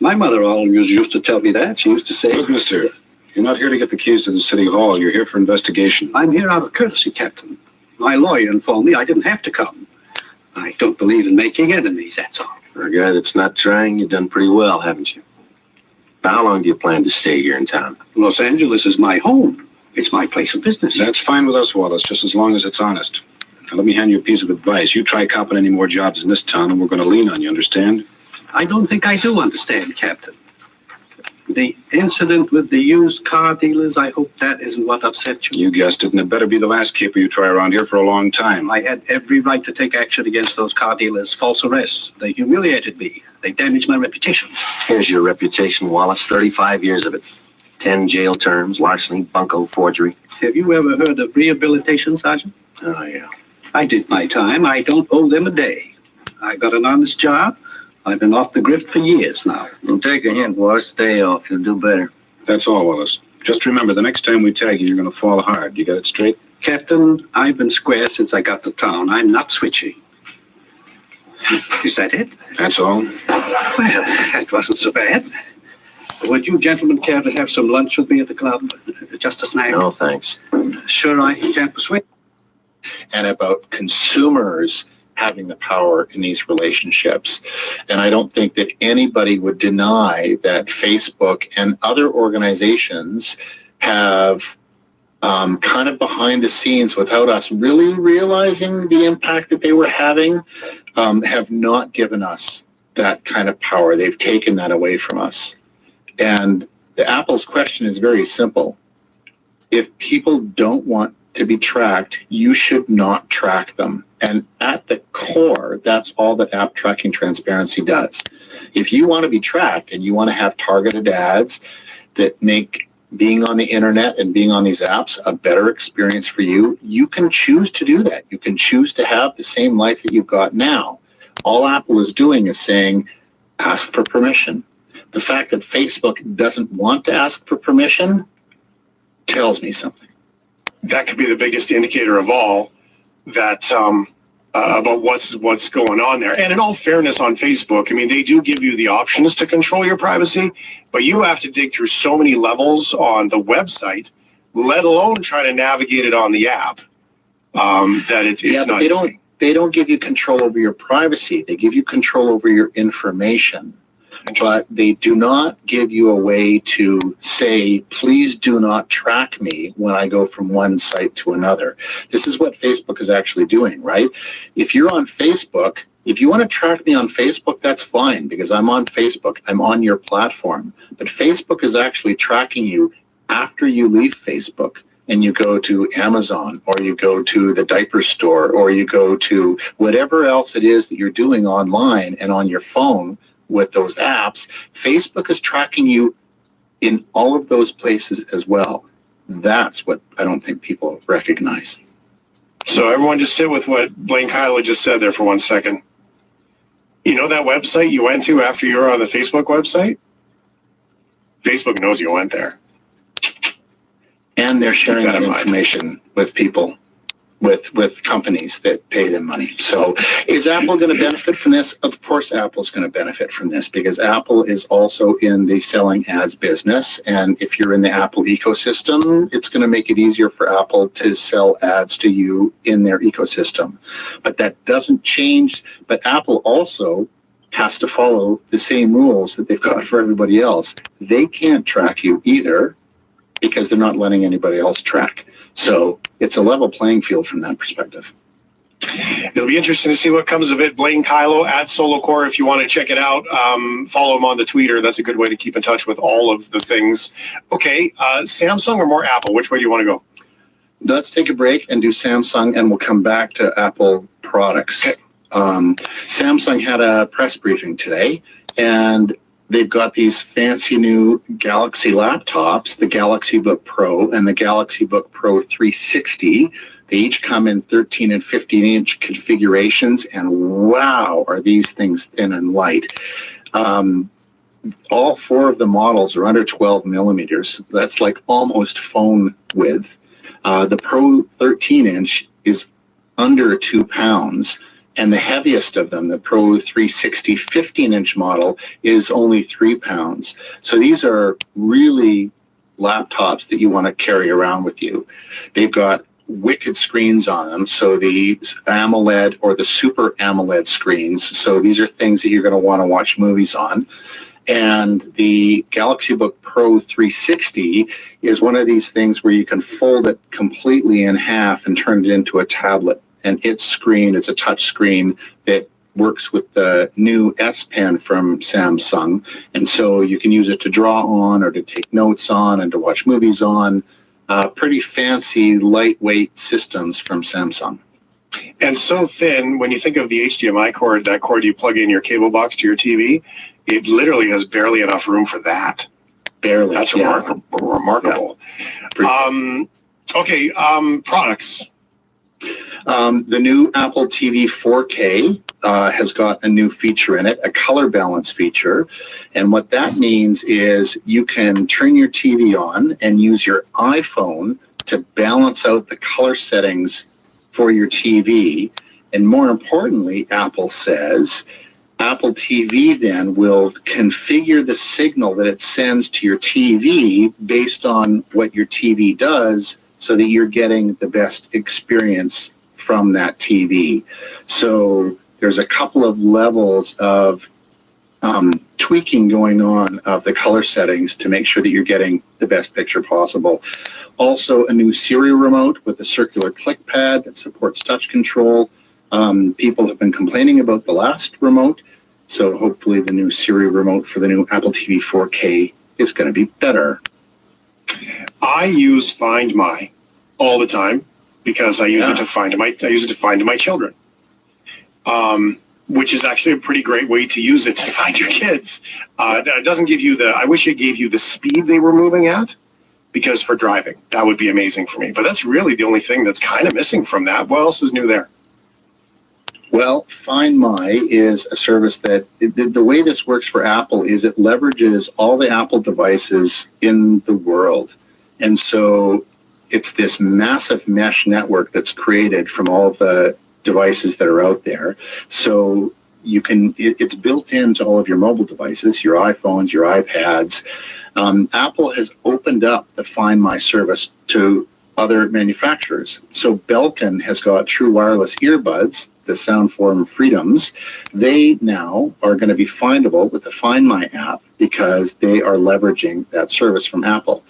My mother always used to tell me that. She used to say... Look, mister, you're not here to get the keys to the city hall. You're here for investigation. I'm here out of courtesy, Captain. My lawyer informed me I didn't have to come. I don't believe in making enemies, that's all. For a guy that's not trying, you've done pretty well, haven't you? How long do you plan to stay here in town? Los Angeles is my home. It's my place of business. That's fine with us, Wallace, just as long as it's honest. Now, let me hand you a piece of advice. You try copping any more jobs in this town, and we're going to lean on you, understand? I don't think I do understand, Captain. The incident with the used car dealers, I hope that isn't what upset you. You guessed it, and it better be the last caper you try around here for a long time. I had every right to take action against those car dealers. False arrests. They humiliated me. They damaged my reputation. Here's your reputation, Wallace. 35 years of it. 10 jail terms, larceny, bunco, forgery. Have you ever heard of rehabilitation, Sergeant? Oh, yeah. I did my time. I don't owe them a day. I got an honest job. I've been off the grift for years now. Don't take a hint, Wallace. Stay off. You'll do better. That's all, Wallace. Just remember, the next time we tag you, you're going to fall hard. You got it straight? Captain, I've been square since I got to town. I'm not switching. Is that it? That's all. Well, that wasn't so bad. Would you gentlemen care to have some lunch with me at the club? Just a snack? No, thanks. Sure I can't persuade. And about consumers having the power in these relationships. And I don't think that anybody would deny that Facebook and other organizations have kind of behind the scenes, without us really realizing the impact that they were having, have not given us that kind of power. They've taken that away from us. And the Apple's question is very simple. If people don't want to be tracked, you should not track them. And at the core, that's all that app tracking transparency does. If you want to be tracked and you want to have targeted ads that make being on the internet and being on these apps a better experience for you, you can choose to do that. You can choose to have the same life that you've got now. All Apple is doing is saying, ask for permission. The fact that Facebook doesn't want to ask for permission tells me something. That could be the biggest indicator of all that about what's going on there. And in all fairness on Facebook, I mean, they do give you the options to control your privacy, but you have to dig through so many levels on the website, let alone try to navigate it on the app, that it's not easy. They don't give you control over your privacy. They give you control over your information. But they do not give you a way to say, please do not track me when I go from one site to another. This is what Facebook is actually doing, right? If you're on Facebook, if you want to track me on Facebook, that's fine, because I'm on Facebook. I'm on your platform. But Facebook is actually tracking you after you leave Facebook and you go to Amazon, or you go to the diaper store, or you go to whatever else it is that you're doing online and on your phone with those apps. Facebook is tracking you in all of those places as well. That's what I don't think people recognize. So everyone just sit with what Blaine Kyler just said there for 1 second. You know that website you went to after you were on the Facebook website? Facebook knows you went there. And they're sharing that information with people with companies that pay them money. So is Apple going to benefit from this? Of course Apple's going to benefit from this, because Apple is also in the selling ads business. And if you're in the Apple ecosystem, it's going to make it easier for Apple to sell ads to you in their ecosystem. But that doesn't change. But Apple also has to follow the same rules that they've got for everybody else. They can't track you either, because they're not letting anybody else track. So it's a level playing field from that perspective. It'll be interesting to see what comes of it. Blaine Kylo at SoloCore, if you want to check it out, follow him on the Twitter. That's a good way to keep in touch with all of the things. Okay, Samsung or more Apple? Which way do you want to go? Let's take a break and do Samsung, and we'll come back to Apple products. Okay. Samsung had a press briefing today, and they've got these fancy new Galaxy laptops, the Galaxy Book Pro and the Galaxy Book Pro 360. They each come in 13 and 15-inch configurations, and wow, are these things thin and light. All four of the models are under 12 millimeters. That's like almost phone width. The Pro 13-inch is under 2 pounds. And the heaviest of them, the Pro 360 15-inch model, is only 3 pounds. So these are really laptops that you want to carry around with you. They've got wicked screens on them, so the AMOLED or the Super AMOLED screens. So these are things that you're going to want to watch movies on. And the Galaxy Book Pro 360 is one of these things where you can fold it completely in half and turn it into a tablet. And its screen is a touch screen that works with the new S Pen from Samsung. And so you can use it to draw on or to take notes on and to watch movies on. Pretty fancy, lightweight systems from Samsung. And so thin, when you think of the HDMI cord, that cord you plug in your cable box to your TV, it literally has barely enough room for that. Barely. That's remarkable. Yeah. Okay, products. The new Apple TV 4K has got a new feature in it, a color balance feature. And what that means is you can turn your TV on and use your iPhone to balance out the color settings for your TV. And more importantly, Apple says, Apple TV then will configure the signal that it sends to your TV based on what your TV does, so that you're getting the best experience from that TV. So there's a couple of levels of tweaking going on of the color settings to make sure that you're getting the best picture possible. Also, a new Siri remote with a circular click pad that supports touch control. People have been complaining about the last remote, so hopefully the new Siri remote for the new Apple TV 4K is going to be better. I use Find My all the time because I use it to find my children, which is actually a pretty great way to use it to find your kids. It doesn't give you I wish it gave you the speed they were moving at, because for driving, that would be amazing for me. But that's really the only thing that's kind of missing from that. What else is new there? Well, Find My is a service that, the way this works for Apple is it leverages all the Apple devices in the world. And so it's this massive mesh network that's created from all the devices that are out there. So you can, it's built into all of your mobile devices, your iPhones, your iPads. Apple has opened up the Find My service to other manufacturers. So Belkin has got true wireless earbuds, the Soundform Freedoms. They now are going to be findable with the Find My app because they are leveraging that service from Apple.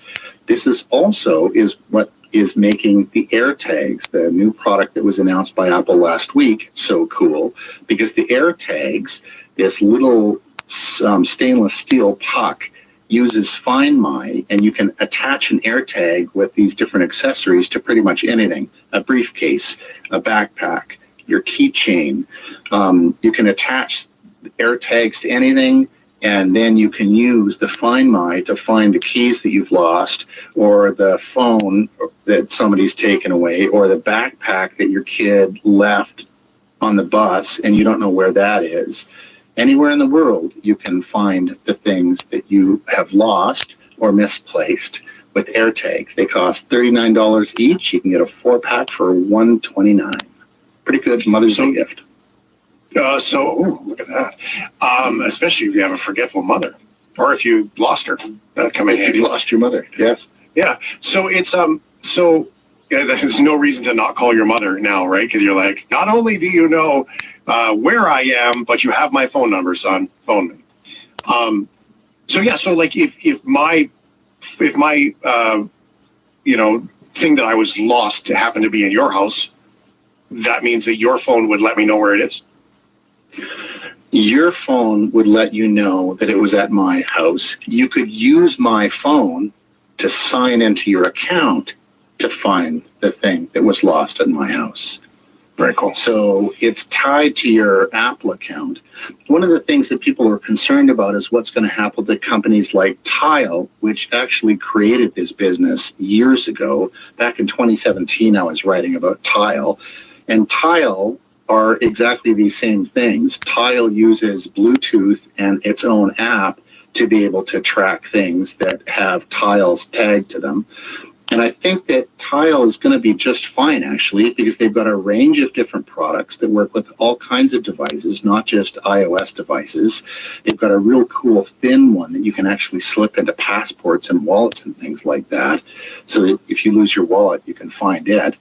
This is also what is making the AirTags, the new product that was announced by Apple last week, so cool, because the AirTags, this little stainless steel puck, uses Find My, and you can attach an AirTag with these different accessories to pretty much anything, a briefcase, a backpack, your keychain. You can attach AirTags to anything, and then you can use the Find My to find the keys that you've lost, or the phone that somebody's taken away, or the backpack that your kid left on the bus and you don't know where that is. Anywhere in the world, you can find the things that you have lost or misplaced with air tags. They cost $39 each. You can get a 4-pack for $129. Pretty good Mother's Day gift. Look at that. Especially if you have a forgetful mother, or if you lost her. That come in handy. If you lost your mother, yes. Yeah. So it's there's no reason to not call your mother now, right? Because you're like, not only do you know where I am, but you have my phone number, son. Phone me. So like if my thing that I was lost happened to be in your house, that means that your phone would let me know where it is. Your phone would let you know that it was at my house. You could use my phone to sign into your account to find the thing that was lost at my house. Very cool. So it's tied to your Apple account. One of the things that people are concerned about is what's going to happen to companies like Tile, which actually created this business years ago. Back in 2017, I was writing about Tile. And Tile are exactly these same things. Tile uses Bluetooth and its own app to be able to track things that have tiles tagged to them. And I think that Tile is going to be just fine, actually, because they've got a range of different products that work with all kinds of devices, not just iOS devices. They've got a real cool thin one that you can actually slip into passports and wallets and things like that, so that if you lose your wallet, you can find it.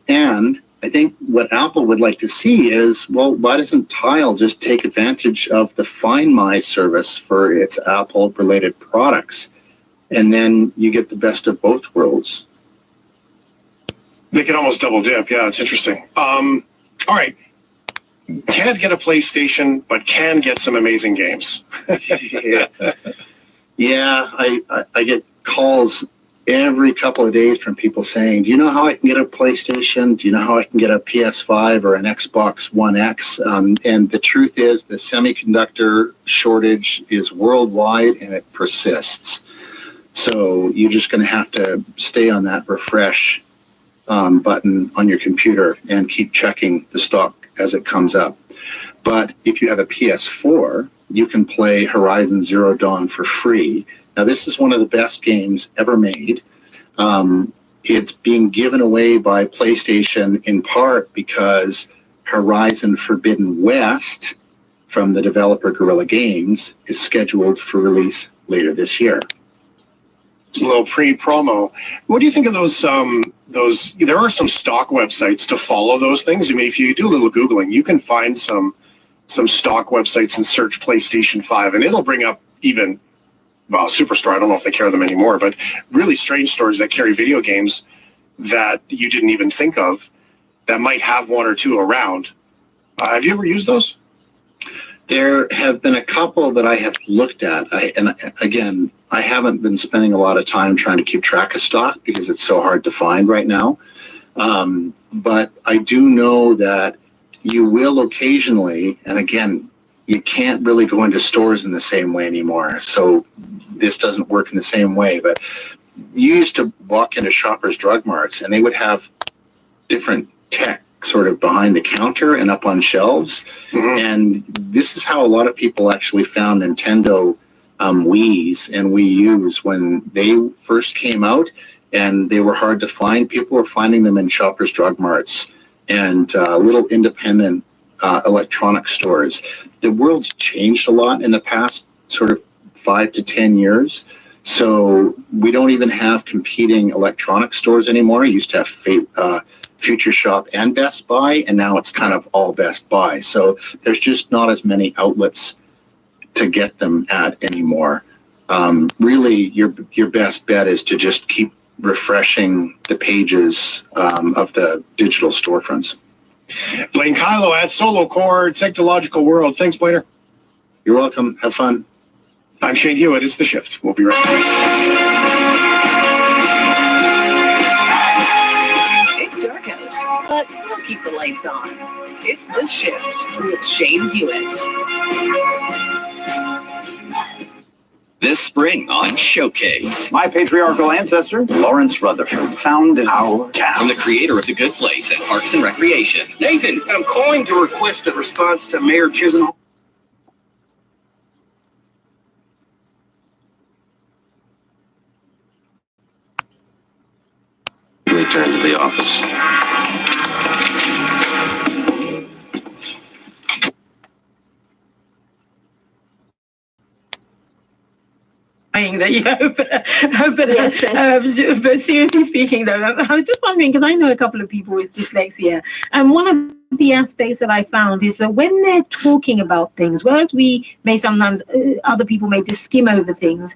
And I think what Apple would like to see is, well, why doesn't Tile just take advantage of the Find My service for its Apple-related products? And then you get the best of both worlds. They can almost double dip. Yeah, it's interesting. All right. Can't get a PlayStation, but can get some amazing games. Yeah, I get calls every couple of days from people saying, do you know how I can get a PlayStation? Do you know how I can get a PS5 or an Xbox One X? And the truth is the semiconductor shortage is worldwide and it persists. So you're just going to have to stay on that refresh button on your computer and keep checking the stock as it comes up. But if you have a PS4, you can play Horizon Zero Dawn for free. Now, this is one of the best games ever made. It's being given away by PlayStation in part because Horizon Forbidden West from the developer Guerrilla Games is scheduled for release later this year. It's a little pre-promo. What do you think of those? There are some stock websites to follow those things. I mean, if you do a little Googling, you can find some stock websites and search PlayStation 5, and it'll bring up even, well, Superstore. I don't know if they carry them anymore, but really strange stores that carry video games that you didn't even think of that might have one or two around. Have you ever used those? There have been a couple that I have looked at. Again, I haven't been spending a lot of time trying to keep track of stock because it's so hard to find right now. But I do know that you will occasionally, and again, you can't really go into stores in the same way anymore. So this doesn't work in the same way. But you used to walk into Shoppers Drug Marts and they would have different tech sort of behind the counter and up on shelves. Mm-hmm. And this is how a lot of people actually found Nintendo Wii's and Wii U's when they first came out, and they were hard to find. People were finding them in Shoppers Drug Marts and little independent electronic stores. The world's changed a lot in the past sort of 5 to 10 years. So we don't even have competing electronic stores anymore. You used to have Future Shop and Best Buy, and now it's kind of all Best Buy. So there's just not as many outlets to get them at anymore. Really, your best bet is to just keep refreshing the pages of the digital storefronts. Blaine Kylo at Solo Chord, Technological World. Thanks, Blainer. You're welcome. Have fun. I'm Shane Hewitt. It's The Shift. We'll be right back. It's dark out, but we'll keep the lights on. It's The Shift with Shane Hewitt. This spring on Showcase. My patriarchal ancestor, Lawrence Rutherford, founded our town. From the creator of The Good Place and Parks and Recreation. Nathan, I'm calling to request a response to Mayor Chisholm. returned to the office. That you hope, but seriously speaking though, I was just wondering, because I know a couple of people with dyslexia, and one of the aspects that I found is that when they're talking about things, whereas we may sometimes, other people may just skim over things,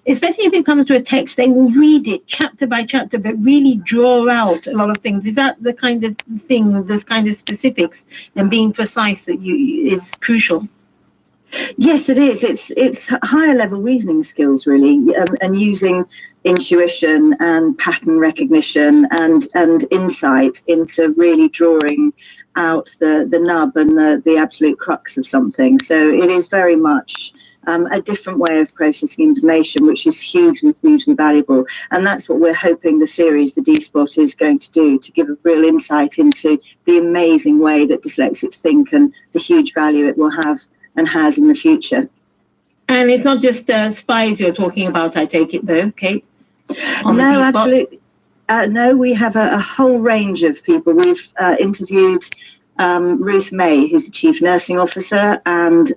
especially if it comes to a text, they will read it chapter by chapter, but really draw out a lot of things. Is that the kind of thing, this kind of specifics and being precise that is crucial? Yes, it is. It's higher level reasoning skills, really, and using intuition and pattern recognition and insight into really drawing out the nub and the absolute crux of something. So it is very much a different way of processing information, which is hugely valuable. And that's what we're hoping the series, The D-Spot, is going to do, to give a real insight into the amazing way that dyslexics think and the huge value it will have and has in the future. And it's not just spies you're talking about, I take it, though, Kate? No, absolutely. No, we have a whole range of people. We've interviewed Ruth May, who's the Chief Nursing Officer, and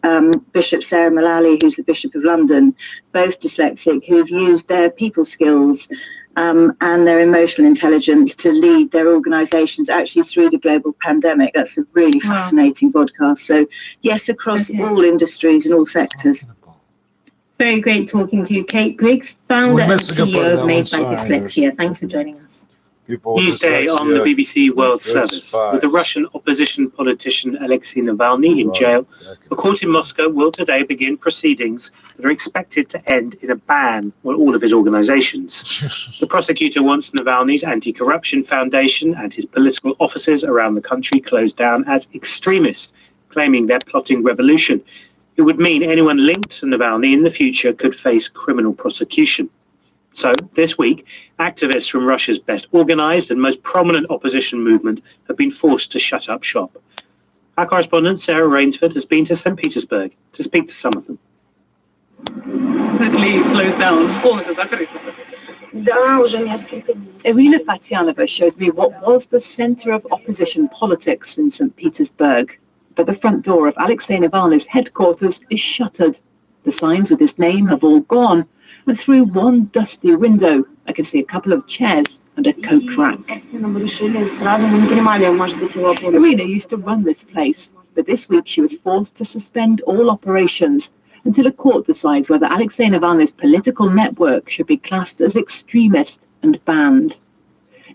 Bishop Sarah Mullally, who's the Bishop of London, both dyslexic, who've used their people skills and their emotional intelligence to lead their organisations actually through the global pandemic. That's a really fascinating podcast. So yes, across all industries and all sectors. Very great talking to you, Kate Griggs, founder and CEO of Made by Dyslexia. Thanks for joining us. Tuesday on the BBC World Service, with the Russian opposition politician Alexei Navalny in jail, a court in Moscow will today begin proceedings that are expected to end in a ban on all of his organizations. The prosecutor wants Navalny's anti-corruption foundation and his political offices around the country closed down as extremists, claiming they're plotting revolution. It would mean anyone linked to Navalny in the future could face criminal prosecution. So, this week, activists from Russia's best organized and most prominent opposition movement have been forced to shut up shop. Our correspondent, Sarah Rainsford, has been to St. Petersburg to speak to some of them. Totally closed down. Irina Fatyanova shows me what was the center of opposition politics in St. Petersburg. But the front door of Alexei Navalny's headquarters is shuttered. The signs with his name have all gone. And through one dusty window, I can see a couple of chairs and a coat rack. Irina used to run this place, but this week she was forced to suspend all operations until a court decides whether Alexei Navalny's political network should be classed as extremist and banned.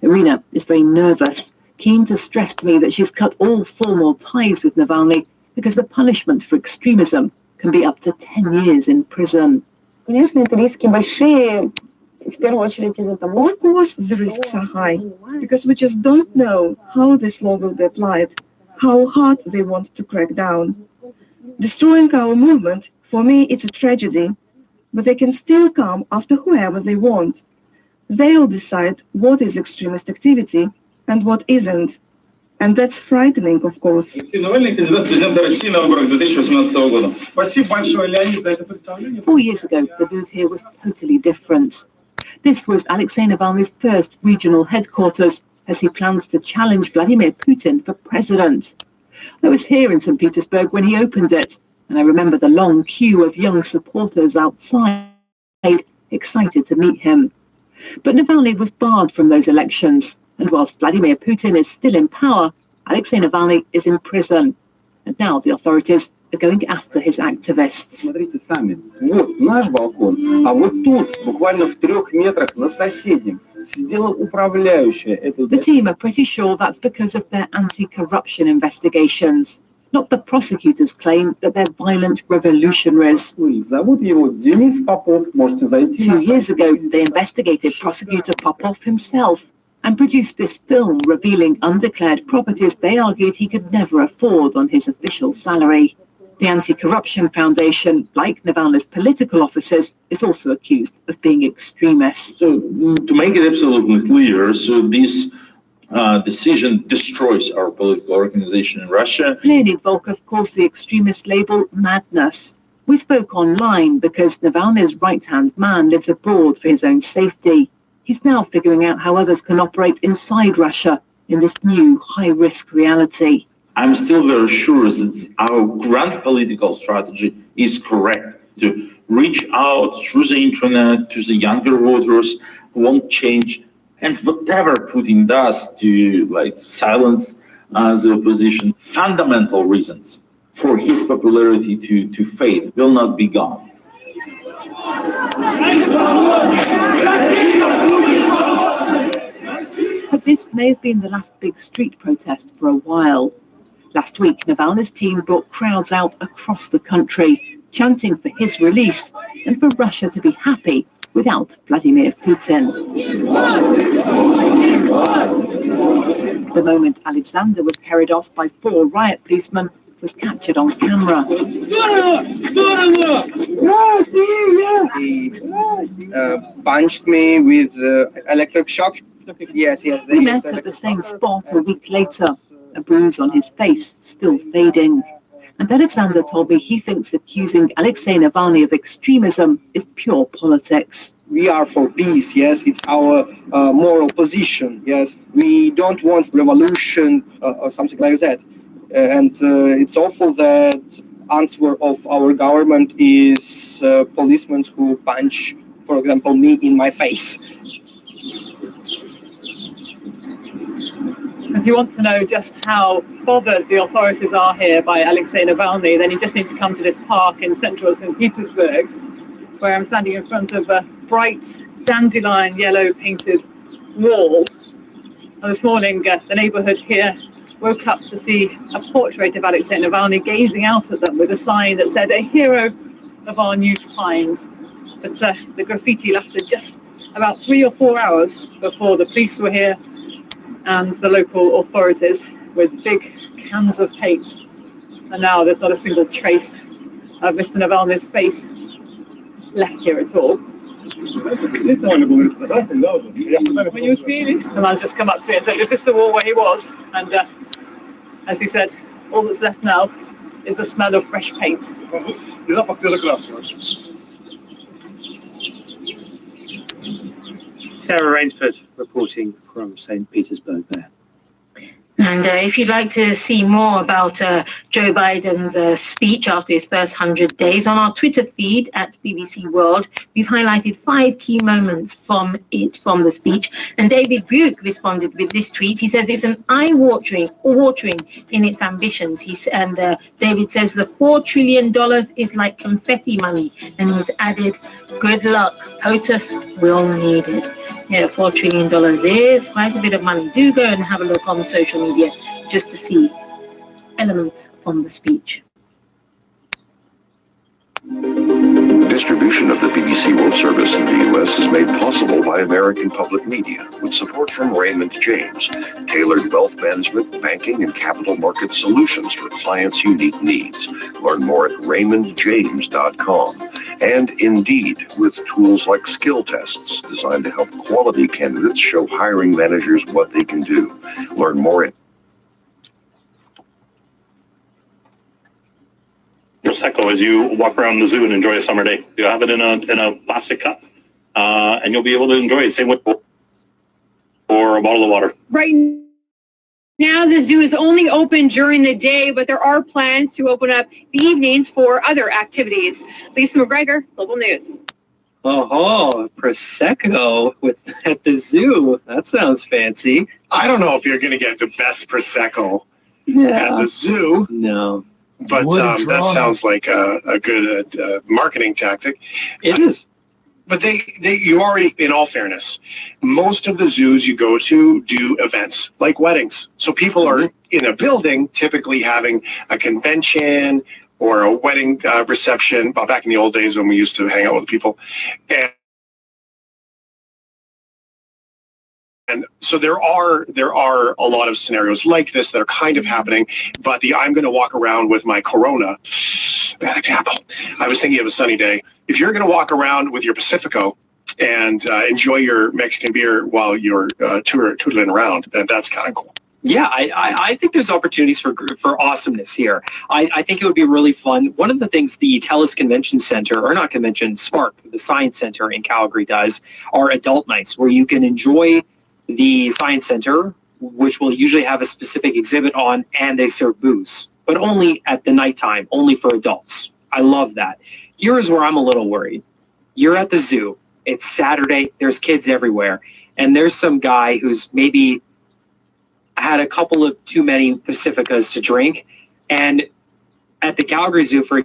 Irina is very nervous, keen to stress to me that she's cut all formal ties with Navalny because the punishment for extremism can be up to 10 years in prison. Of course, the risks are high, because we just don't know how this law will be applied, how hard they want to crack down. Destroying our movement, for me, it's a tragedy, but they can still come after whoever they want. They'll decide what is extremist activity and what isn't. And that's frightening, of course. 4 years ago, the mood here was totally different. This was Alexei Navalny's first regional headquarters as he plans to challenge Vladimir Putin for president. I was here in St. Petersburg when he opened it, and I remember the long queue of young supporters outside, excited to meet him. But Navalny was barred from those elections. And whilst Vladimir Putin is still in power, Alexei Navalny is in prison. And now the authorities are going after his activists. Смотрите сами. Вот наш балкон, а вот тут, буквально в 3 метрах на соседнем, сидела управляющая этой... The team are pretty sure that's because of their anti-corruption investigations. Not the prosecutors claim that they're violent revolutionaries. 2 years ago, they investigated prosecutor Popov himself and produced this film revealing undeclared properties they argued he could never afford on his official salary. The Anti-Corruption Foundation, like Navalny's political officers, is also accused of being extremist. So, to make it absolutely clear, so this decision destroys our political organization in Russia. Leonid Volkov calls the extremist label madness. We spoke online because Navalny's right-hand man lives abroad for his own safety. He's now figuring out how others can operate inside Russia in this new high-risk reality. I'm still very sure that our grand political strategy is correct to reach out through the internet to the younger voters who won't change, and whatever Putin does to silence the opposition, fundamental reasons for his popularity to fade will not be gone. But this may have been the last big street protest for a while. Last week, Navalny's team brought crowds out across the country, chanting for his release and for Russia to be happy without Vladimir Putin. The moment Alexander was carried off by 4 riot policemen was captured on camera. He punched me with electric shock. Yes. We met at the same spot a week later, a bruise on his face still fading. And Alexander told me he thinks accusing Alexei Navalny of extremism is pure politics. We are for peace, yes, it's our moral position, yes. We don't want revolution or something like that. And it's awful that answer of our government is policemen who punch, for example, me in my face. If you want to know just how bothered the authorities are here by Alexei Navalny, then you just need to come to this park in central St. Petersburg, where I'm standing in front of a bright dandelion yellow painted wall. And this morning, the neighborhood here woke up to see a portrait of Alexei Navalny gazing out at them with a sign that said, "A hero of our new times." But the graffiti lasted just about 3 or 4 hours before the police were here and the local authorities with big cans of paint. And now there's not a single trace of Mr. Navalny's face left here at all. The man's just come up to me and said, "Is this the wall where he was?" And as he said, all that's left now is the smell of fresh paint. Sarah Rainsford reporting from St. Petersburg there. And if you'd like to see more about Joe Biden's speech after his first 100 days, on our Twitter feed at BBC World, we've highlighted 5 key moments from the speech. And David Buke responded with this tweet. He says it's an eye-watering in its ambitions. David says the $4 trillion is like confetti money. And he's added, good luck, POTUS will need it. Yeah, $4 trillion is quite a bit of money. Do go and have a look on social media just to see elements from the speech. Distribution of the BBC World Service in the U.S. is made possible by American Public Media with support from Raymond James, tailored wealth management, banking, and capital market solutions for clients' unique needs. Learn more at raymondjames.com. And Indeed, with tools like skill tests designed to help quality candidates show hiring managers what they can do. Learn more at Prosecco as you walk around the zoo and enjoy a summer day. You have it in a plastic cup, and you'll be able to enjoy it. Same with or a bottle of water. Right now, the zoo is only open during the day, but there are plans to open up the evenings for other activities. Lisa McGregor, Global News. Oh, Prosecco at the zoo. That sounds fancy. I don't know if you're going to get the best Prosecco Yeah. at the zoo. No. But that sounds like a good marketing tactic. It is. But you already, in all fairness, most of the zoos you go to do events like weddings. So people are in a building typically having a convention or a wedding reception. Back in the old days when we used to hang out with people. And so there are a lot of scenarios like this that are kind of happening, but I'm going to walk around with my Corona, bad example. I was thinking of a sunny day. If you're going to walk around with your Pacifico and enjoy your Mexican beer while you're tootling around, then that's kind of cool. Yeah, I think there's opportunities for awesomeness here. I think it would be really fun. One of the things the TELUS Convention Center, or not convention, Spark, the Science Center in Calgary does, are adult nights where you can enjoy the Science Center, which will usually have a specific exhibit on, and they serve booze, but only at the nighttime, only for adults. I love that. Here is where I'm a little worried. You're at the zoo. It's Saturday. There's kids everywhere. And there's some guy who's maybe had a couple of too many Pacificas to drink. And at the Calgary Zoo, for